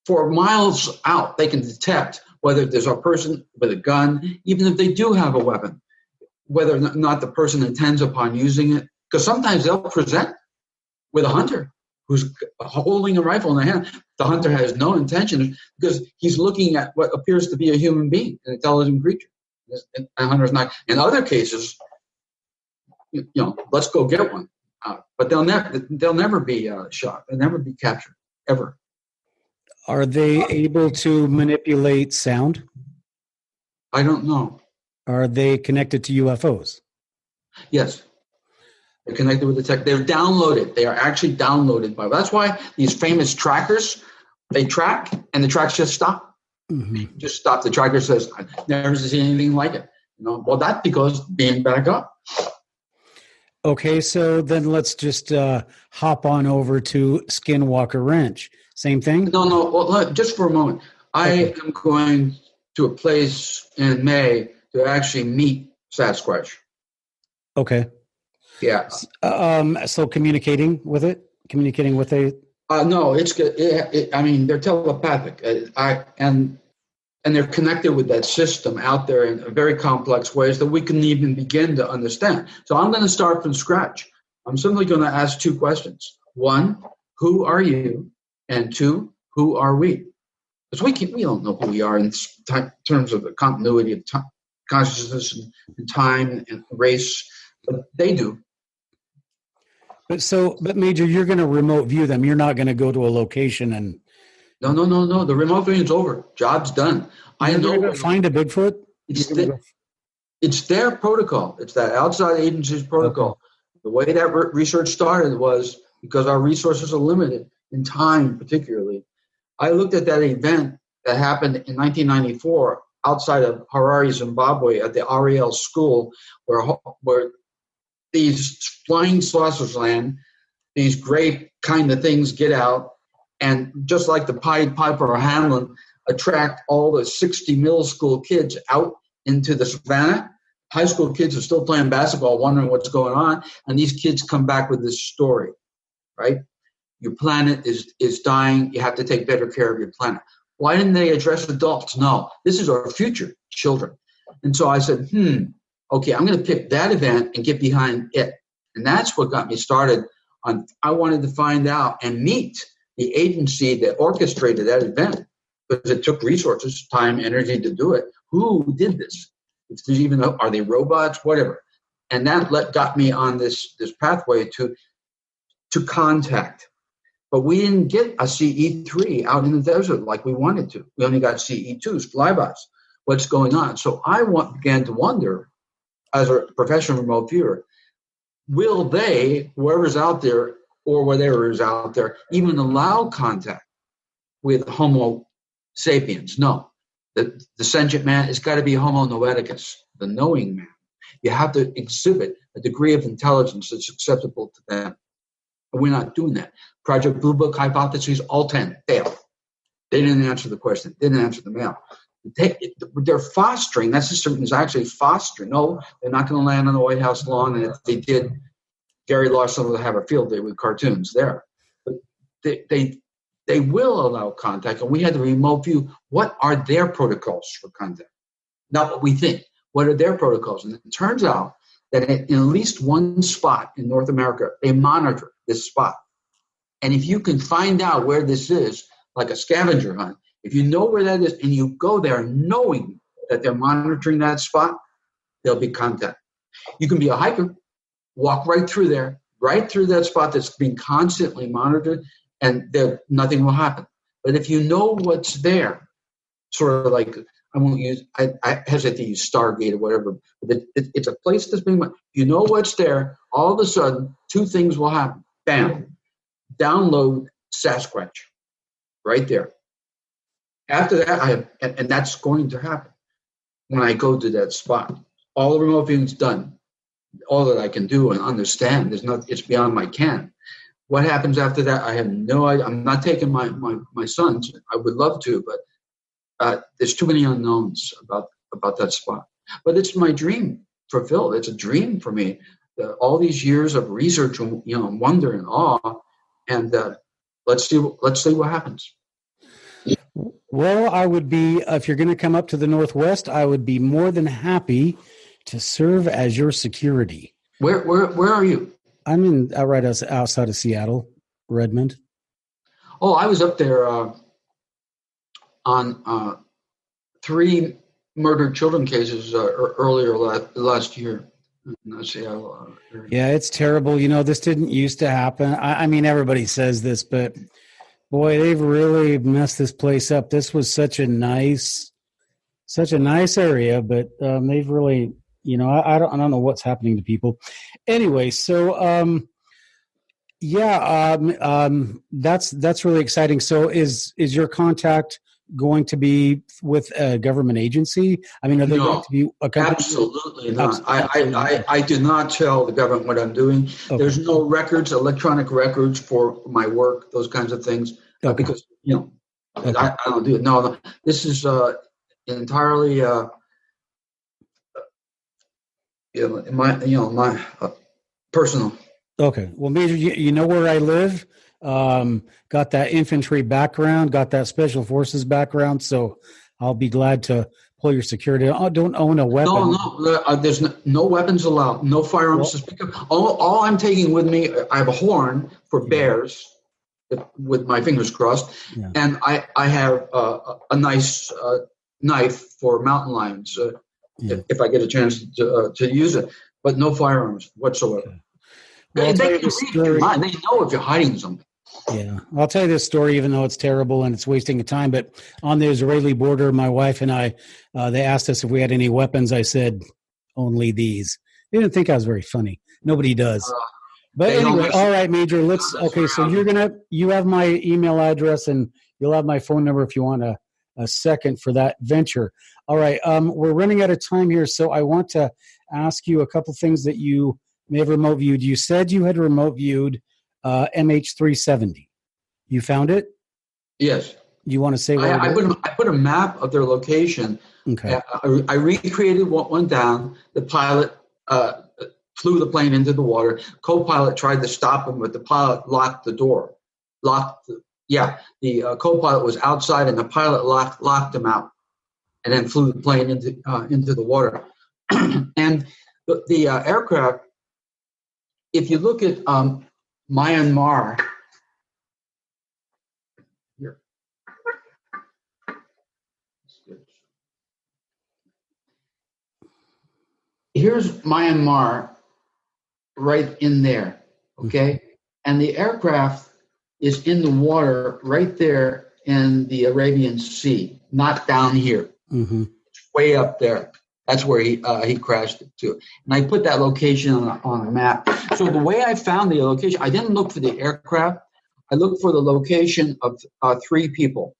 S3: For miles out, they can detect whether there's a person with a gun, even if they do have a weapon, whether or not the person intends upon using it. Because sometimes they'll present with a hunter who's holding a rifle in their hand. The hunter has no intention, because he's looking at what appears to be a human being, an intelligent creature. And hunter's not. In other cases, let's go get one. But they'll never be shot. They'll never be captured, ever.
S1: Are they able to manipulate sound?
S3: I don't know.
S1: Are they connected to UFOs?
S3: Yes. They're connected with the tech. They're downloaded. They are actually downloaded by. That's why these famous trackers, they track, and the tracks just stop. Mm-hmm. Just stop. The tracker says, "I've never seen anything like it." Well, that's because being back up.
S1: Okay, so then let's just hop on over to Skinwalker Ranch. Same thing?
S3: No. Well, just for a moment. I am going to a place in May to actually meet Sasquatch.
S1: Okay.
S3: Yeah.
S1: So communicating with a.
S3: No, it's good. They're telepathic, and they're connected with that system out there in very complex ways that we can even begin to understand. So I'm going to start from scratch. I'm simply going to ask two questions. One, who are you? And two, who are we? Because we don't know who we are in terms of the continuity of time, consciousness and time and race, but they do.
S1: But Major, you're going to remote view them. You're not going to go to a location and.
S3: No. The remote viewing's over. Job's done.
S1: I know. Find a Bigfoot.
S3: It's their protocol. It's that outside agency's protocol. Okay. The way that research started was because our resources are limited in time, particularly. I looked at that event that happened in 1994 outside of Harare, Zimbabwe, at the RAL school, where these flying saucers land, these gray kind of things get out, and just like the Pied Piper or Hamlin, attract all the 60 middle school kids out into the savannah. High school kids are still playing basketball, wondering what's going on, and these kids come back with this story, right? Your planet is dying. You have to take better care of your planet. Why didn't they address adults? No, this is our future children. And so I said, okay, I'm going to pick that event and get behind it. And that's what got me started on. I wanted to find out and meet the agency that orchestrated that event, because it took resources, time, energy to do it. Who did this? If there's even, are they robots? Whatever. And that got me on this pathway to contact. But we didn't get a CE3 out in the desert like we wanted to. We only got CE2s, flybys. What's going on? So I began to wonder, as a professional remote viewer, will they, whoever's out there or whatever is out there, even allow contact with Homo sapiens? No. The sentient man has got to be Homo noeticus, the knowing man. You have to exhibit a degree of intelligence that's acceptable to them. But we're not doing that. Project Blue Book hypotheses, all 10 failed. They didn't answer the question, didn't answer the mail. They're fostering, that system is actually fostering. No, they're not going to land on the White House lawn, and if they did, Gary Larson will have a field day with cartoons there. But they will allow contact, and we had to remote view what are their protocols for contact. Not what we think. What are their protocols? And it turns out that in at least one spot in North America, they monitor this spot. And if you can find out where this is, like a scavenger hunt, if you know where that is and you go there knowing that they're monitoring that spot, there'll be contact. You can be a hiker, walk right through there, right through that spot that's being constantly monitored, and nothing will happen. But if you know what's there, sort of like, I hesitate to use Stargate or whatever, but it's a place that's being, you know what's there, all of a sudden, two things will happen. Bam. Download Sasquatch right there. After that, and that's going to happen when I go to that spot. All the remote viewing's done. All that I can do and understand, it's beyond my ken. What happens after that, I have no idea. I'm not taking my sons. I would love to, but there's too many unknowns about that spot. But it's my dream fulfilled. It's a dream for me. All these years of research and wonder and awe, and let's see what happens.
S1: Well, I would be, if you're going to come up to the Northwest, I would be more than happy to serve as your security.
S3: Where are you?
S1: I'm in right outside of Seattle, Redmond.
S3: Oh, I was up there on 3 murdered children cases earlier last year. In Seattle.
S1: Yeah, it's terrible. This didn't used to happen. I mean, everybody says this, but boy, they've really messed this place up. This was such a nice area, but they've really, I don't know what's happening to people. Anyway, so that's really exciting. So is your contact going to be with a government agency? I mean, are they going to be a company?
S3: Absolutely not. I do not tell the government what I'm doing. Okay. There's no records, electronic records for my work, those kinds of things, because okay. I don't do it. No, this is entirely my personal.
S1: Okay. Well, Major, you know where I live. Got that infantry background, got that special forces background, so I'll be glad to pull your security. I don't own a weapon.
S3: No, there's no weapons allowed, no firearms to speak of. All I'm taking with me, I have a horn for bears, with my fingers crossed, and I have a nice knife for mountain lions, if I get a chance to use it, but no firearms whatsoever.
S1: Well,
S3: they can read your mind. They know if you're hiding something.
S1: Yeah, I'll tell you this story, even though it's terrible and it's wasting of time. But on the Israeli border, my wife and I, they asked us if we had any weapons. I said, only these. They didn't think I was very funny. Nobody does. But anyway, all right, Major. So you have my email address and you'll have my phone number if you want a second for that venture. All right, we're running out of time here, so I want to ask you a couple things that you may have remote viewed. You said you had remote viewed MH370. You found it?
S3: Yes.
S1: You want to say what
S3: I put a map of their location.
S1: Okay.
S3: I recreated what went down. The pilot flew the plane into the water. Co-pilot tried to stop him, but the pilot locked the door. Yeah, the co-pilot was outside, and the pilot locked him out, and then flew the plane into the water. And the aircraft, if you look at Myanmar, here. Here's Myanmar right in there, okay? And the aircraft is in the water right there in the Arabian Sea, not down here.
S1: Mm-hmm.
S3: It's way up there. That's where he crashed it to. And I put that location on a map. So the way I found the location, I didn't look for the aircraft. I looked for the location of 3 people.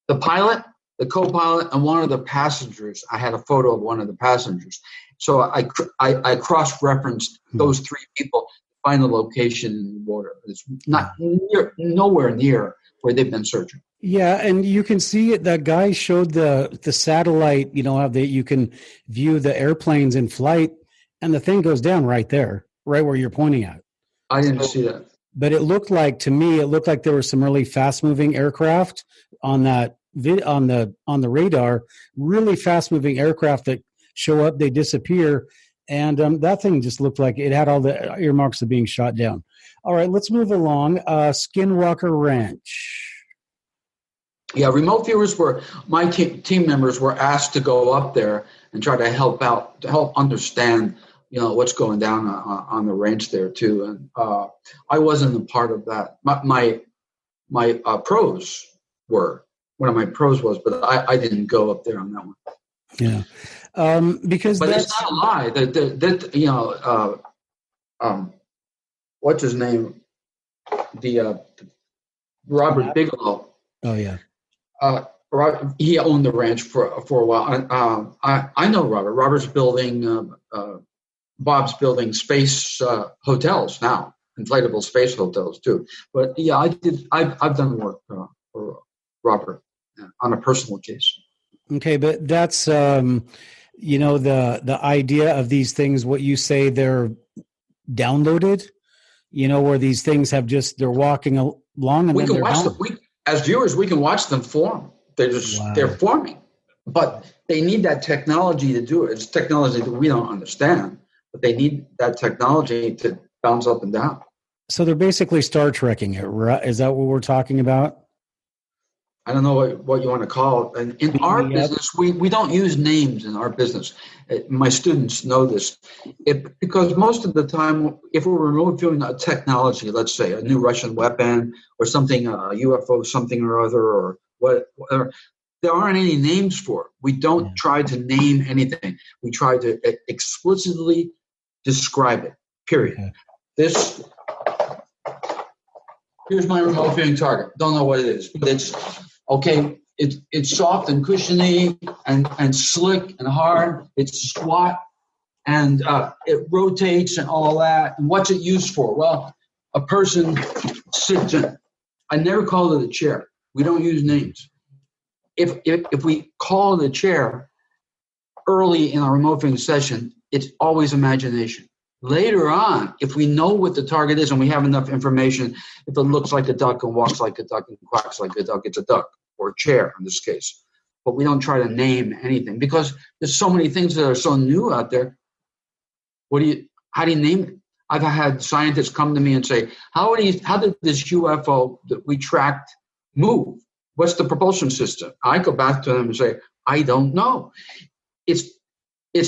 S3: The pilot, the co-pilot, and one of the passengers. I had a photo of one of the passengers. So I cross-referenced those 3 people to find the location in the water. It's not nowhere near where they've been searching.
S1: Yeah, and you can see it. That guy showed the satellite, how you can view the airplanes in flight, and the thing goes down right there, right where you're pointing at.
S3: I didn't see that.
S1: But to me, it looked like there were some really fast-moving aircraft on that on the radar, really fast-moving aircraft that show up, they disappear, and that thing just looked like it had all the earmarks of being shot down. All right, let's move along. Skinwalker Ranch.
S3: Yeah, remote viewers my team members were asked to go up there and try to help out, to help understand, what's going down on the ranch there too. And I wasn't a part of that. My pros were. One of my pros was, but I didn't go up there on that one.
S1: Yeah, because
S3: it's not a lie. What's his name? The Robert Bigelow.
S1: Oh yeah.
S3: He owned the ranch for a while. I know Robert. Robert's building, Bob's building space hotels now, inflatable space hotels too. But yeah, I've done work for Robert on a personal case.
S1: Okay, but that's the idea of these things. What you say, they're downloaded. Where these things they're walking along, and
S3: we
S1: then
S3: can watch them. As viewers, we can watch them form. They're forming, but they need that technology to do it. It's technology that we don't understand, but they need that technology to bounce up and down.
S1: So they're basically Star Trekking it, right? Is that what we're talking about?
S3: I don't know what you want to call it. And in our business, we don't use names in our business. My students know this. Because most of the time, if we're remote viewing a technology, let's say a new Russian weapon or something, a UFO something or other, or whatever, there aren't any names for it. We don't try to name anything. We try to explicitly describe it, period. Okay. Here's my remote viewing target. Don't know what it is, but it's okay. It's soft and cushiony and slick and hard. It's squat and it rotates and all that. And what's it used for? Well, a person sits in. I never call it a chair. We don't use names. If we call it a chair early in our remote viewing session, it's always imagination. Later on, if we know what the target is and we have enough information, if it looks like a duck and walks like a duck and quacks like a duck, it's a duck or a chair in this case. But we don't try to name anything because there's so many things that are so new out there. How do you name it? I've had scientists come to me and say, how did this UFO that we tracked move? What's the propulsion system? I go back to them and say, I don't know. It's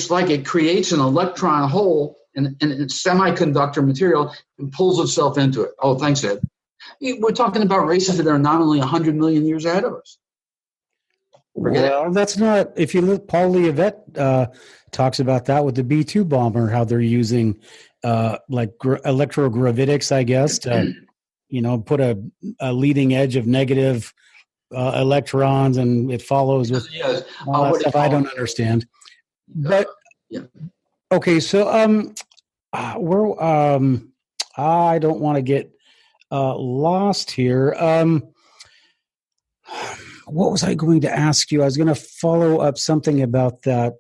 S3: like it creates an electron hole in semiconductor material and pulls itself into it. Oh, thanks, Ed. We're talking about races that are not only 100 million years ahead of us.
S1: That's not. If you look, Paul Leavitt talks about that with the B-2 bomber, how they're using electrogravitics, I guess, to put a leading edge of negative electrons, and it follows with all that stuff I don't understand. But okay, so I don't want to get lost here. What was I going to ask you? I was going to follow up something about that.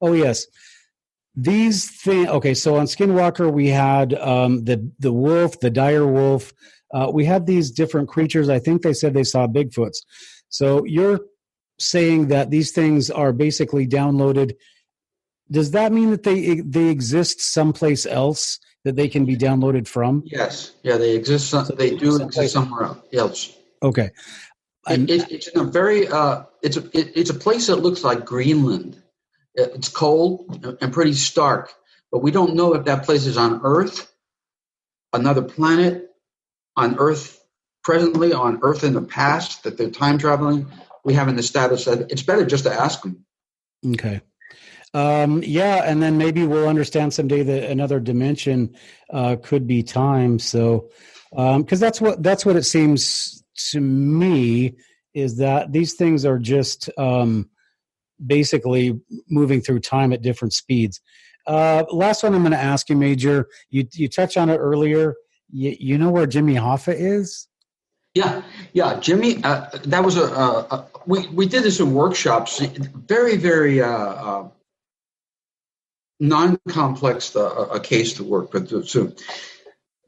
S1: Yes. These things. Okay, so on Skinwalker, we had the wolf, the dire wolf, we had these different creatures. I think they said they saw Bigfoots. So you're saying that these things are basically downloaded. Does that mean that they exist someplace else that they can be downloaded from?
S3: Yes. Yeah, they exist. They do exist somewhere else.
S1: Okay.
S3: It's in a very it's a place that looks like Greenland. It's cold and pretty stark, but we don't know if that place is on Earth, another planet, on Earth presently, on Earth in the past, that they're time traveling. We haven't established that. It's better just to ask them.
S1: Okay. Yeah, and then maybe we'll understand someday that another dimension could be time. So, because that's what it seems to me, is that these things are just basically moving through time at different speeds. Last one I'm going to ask you, Major. You touched on it earlier. You know where Jimmy Hoffa is?
S3: Yeah, Jimmy. That was we did this in workshops. Very, very non-complex a case to work with. So,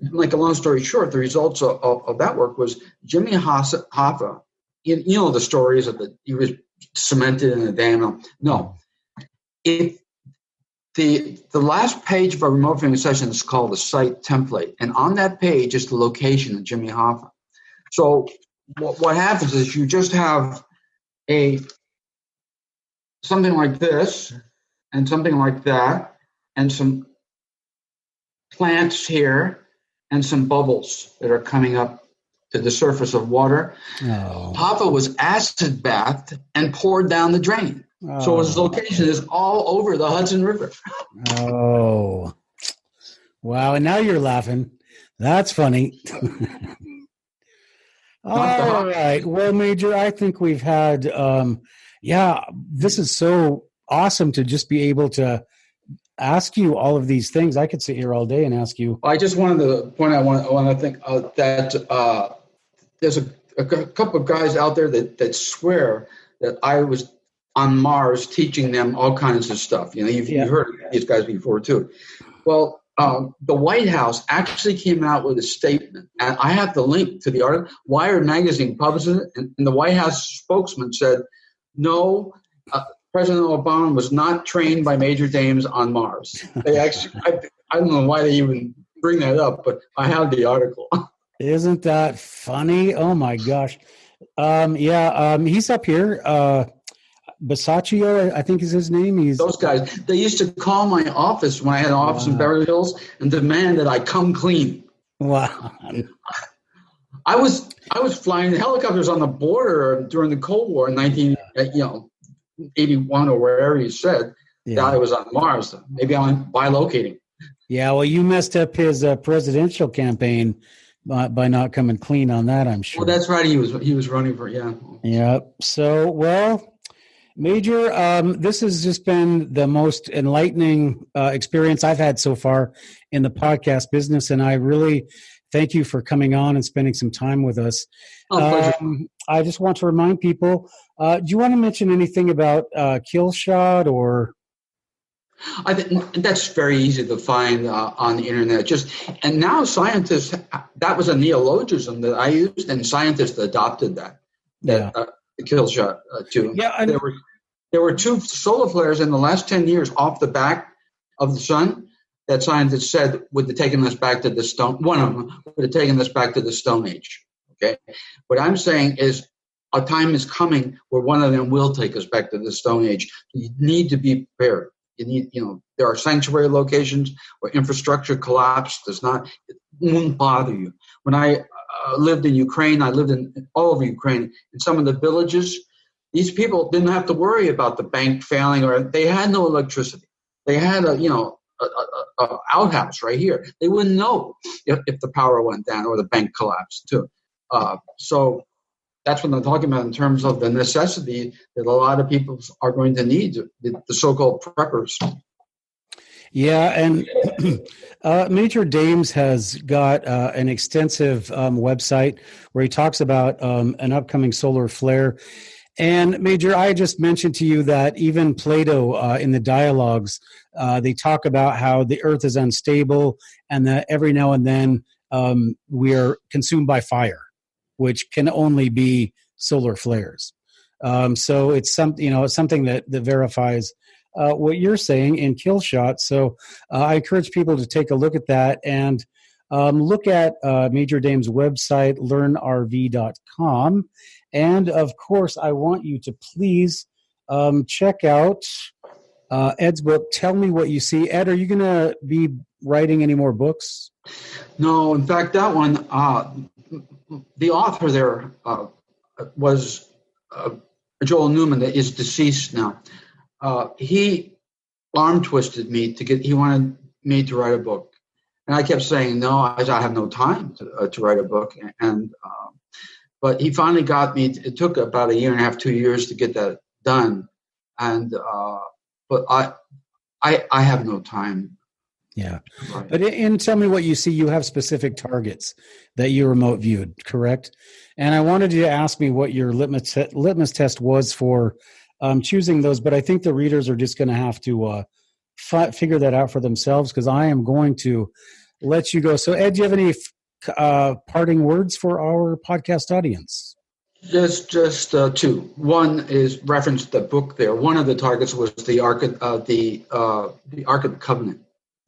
S3: like a long story short, the results of that work was Jimmy Hoffa. You know the stories of he was cemented in a dam. No, if the last page of a remote viewing session is called the site template, and on that page is the location of Jimmy Hoffa. So what happens is you just have something like this and something like that and some plants here and some bubbles that are coming up to the surface of water.
S1: Oh.
S3: Hoffa was acid bathed and poured down the drain. Oh. So his location is all over the Hudson River.
S1: Oh. Wow, and now you're laughing. That's funny. All right. Well, Major, I think we've had, this is so awesome to just be able to ask you all of these things. I could sit here all day and ask you.
S3: I just wanted to point out, I want to think that there's a couple of guys out there that swear that I was on Mars teaching them all kinds of stuff. You know, you've heard of these guys before too. Well, the White House actually came out with a statement, and I have the link to the article. Wired magazine published it, and the White House spokesman said, no, President Obama was not trained by Major Dames on Mars. They actually, I don't know why they even bring that up, but I have the article.
S1: Isn't that funny? Oh my gosh. He's up here. Basaccio, I think is his name.
S3: Those guys, they used to call my office when I had an office in Beverly Hills and demand that I come clean.
S1: Wow.
S3: I was flying helicopters on the border during the Cold War in 1981 or wherever you said that I was on Mars. Maybe I'm bilocating.
S1: Yeah, well, you messed up his presidential campaign by not coming clean on that, I'm sure.
S3: Well, that's right. He was running for,
S1: Yeah. So, well, Major, this has just been the most enlightening experience I've had so far in the podcast business, and I really thank you for coming on and spending some time with us.
S3: Pleasure.
S1: I just want to remind people, do you want to mention anything about kill shot or?
S3: I think that's very easy to find on the internet. And now scientists, that was a neologism that I used, and scientists adopted that kill shot too.
S1: Yeah,
S3: there were two solar flares in the last 10 years off the back of the sun that scientists said would have taken us back to the stone. One of them would have taken us back to the Stone Age. Okay, what I'm saying is a time is coming where one of them will take us back to the Stone Age. You need to be prepared. There are sanctuary locations where infrastructure collapse it won't bother you. When I lived in Ukraine, I lived in all over Ukraine. In some of the villages, these people didn't have to worry about the bank failing, or they had no electricity. They had a outhouse right here. They wouldn't know if the power went down or the bank collapsed too. So that's what I'm talking about in terms of the necessity that a lot of people are going to need, the so-called preppers.
S1: Yeah, and Major Dames has got an extensive website where he talks about an upcoming solar flare. And Major, I just mentioned to you that even Plato in the dialogues, they talk about how the Earth is unstable and that every now and then we are consumed by fire, which can only be solar flares. So it's something that verifies what you're saying in kill shot. So I encourage people to take a look at that and look at Major Dame's website, learnrv.com. And of course, I want you to please check out Ed's book, Tell Me What You See. Ed, are you going to be writing any more books?
S3: No, in fact, that one, the author there was Joel Newman, that is deceased now. He arm twisted me he wanted me to write a book. And I kept saying, no, I have no time to write a book. But he finally got me. It took about 1.5 years, 2 years to get that done. And but I have no time.
S1: Yeah. But in Tell Me What You See, you have specific targets that you remote viewed, correct? And I wanted you to ask me what your litmus test was for choosing those, but I think the readers are just going to have to figure that out for themselves, because I am going to let you go. So, Ed, do you have any parting words for our podcast audience?
S3: Just two. One is reference the book there. One of the targets was the Ark of the Covenant.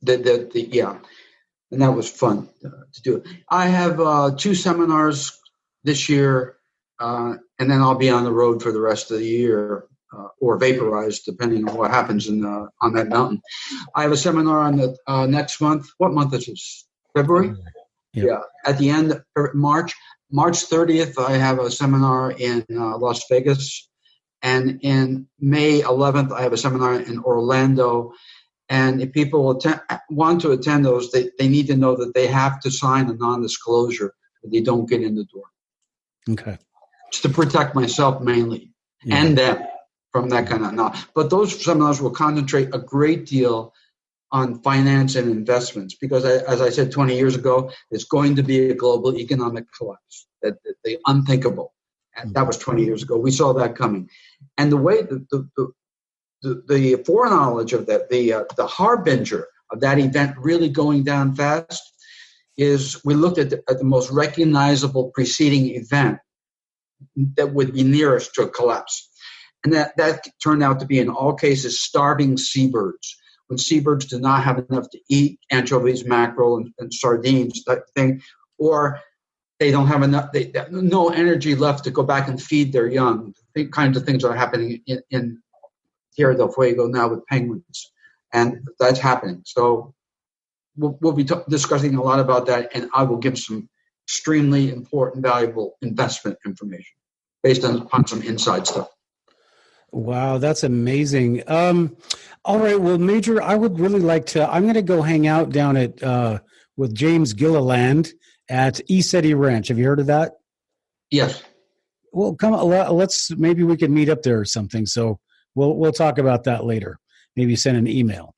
S3: And that was fun to do. I have 2 seminars this year, and then I'll be on the road for the rest of the year, or vaporized, depending on what happens on that mountain. I have a seminar on the next month. What month is this? February? Yeah. At the end of March 30th, I have a seminar in Las Vegas. And in May 11th, I have a seminar in Orlando. And if people want to attend those, they need to know that they have to sign a non-disclosure that they don't get in the door.
S1: Okay.
S3: It's to protect myself mainly and them from that kind of knowledge. But those seminars will concentrate a great deal on finance and investments, because as I said 20 years ago, it's going to be a global economic collapse, the unthinkable. And that was 20 years ago. We saw that coming. And the way the foreknowledge of that, the harbinger of that event really going down fast, is we looked at the most recognizable preceding event that would be nearest to a collapse. And that turned out to be, in all cases, starving seabirds. When seabirds do not have enough to eat anchovies, mackerel, and sardines, that thing, or they don't have enough, no energy left to go back and feed their young. The kinds of things are happening in Tierra del Fuego now with penguins, and that's happening. So we'll be discussing a lot about that, and I will give some extremely important, valuable investment information based on some inside stuff.
S1: Wow, that's amazing. All right, well, Major, I would really like to. I'm going to go hang out down at with James Gilliland at Heinessight Ranch. Have you heard of that?
S3: Yes.
S1: Well, come on, let's maybe we can meet up there or something. So we'll talk about that later. Maybe send an email.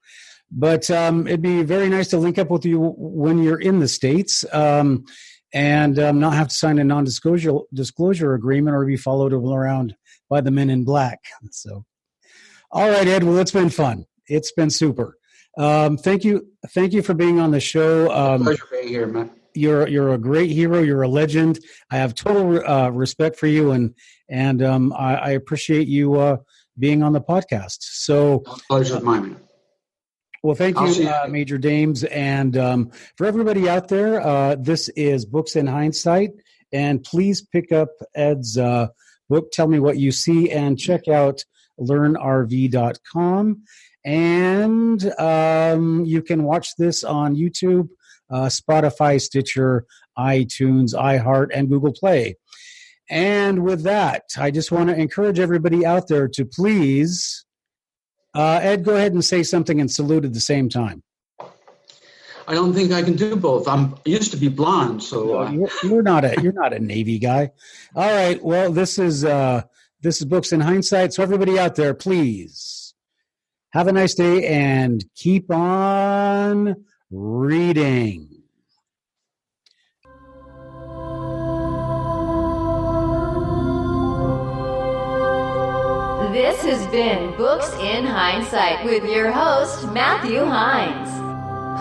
S1: But it'd be very nice to link up with you when you're in the States, and not have to sign a non-disclosure agreement or be followed around by the men in black. So, all right, Ed. Well, it's been fun. It's been super. Thank you for being on the show.
S3: Pleasure being here, man.
S1: You're a great hero. You're a legend. I have total respect for you, and I appreciate you being on the podcast. So,
S3: pleasure of mine.
S1: Well, thank you, Major Dames. And for everybody out there, this is Books in Hindsight. And please pick up Ed's book, Tell Me What You See, and check out learnrv.com. And you can watch this on YouTube, Spotify, Stitcher, iTunes, iHeart, and Google Play. And with that, I just want to encourage everybody out there to please... Ed, go ahead and say something and salute at the same time.
S3: I don't think I can do both. I used to be blonde, so
S1: you're not a Navy guy. All right. Well, this is Books in Hindsight. So everybody out there, please have a nice day and keep on reading.
S2: This has been Books in Hindsight with your host, Matthew Hines.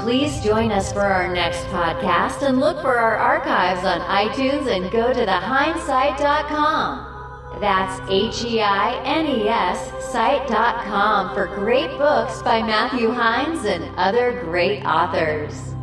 S2: Please join us for our next podcast and look for our archives on iTunes and go to theheinessight.com. That's HEINES site.com for great books by Matthew Hines and other great authors.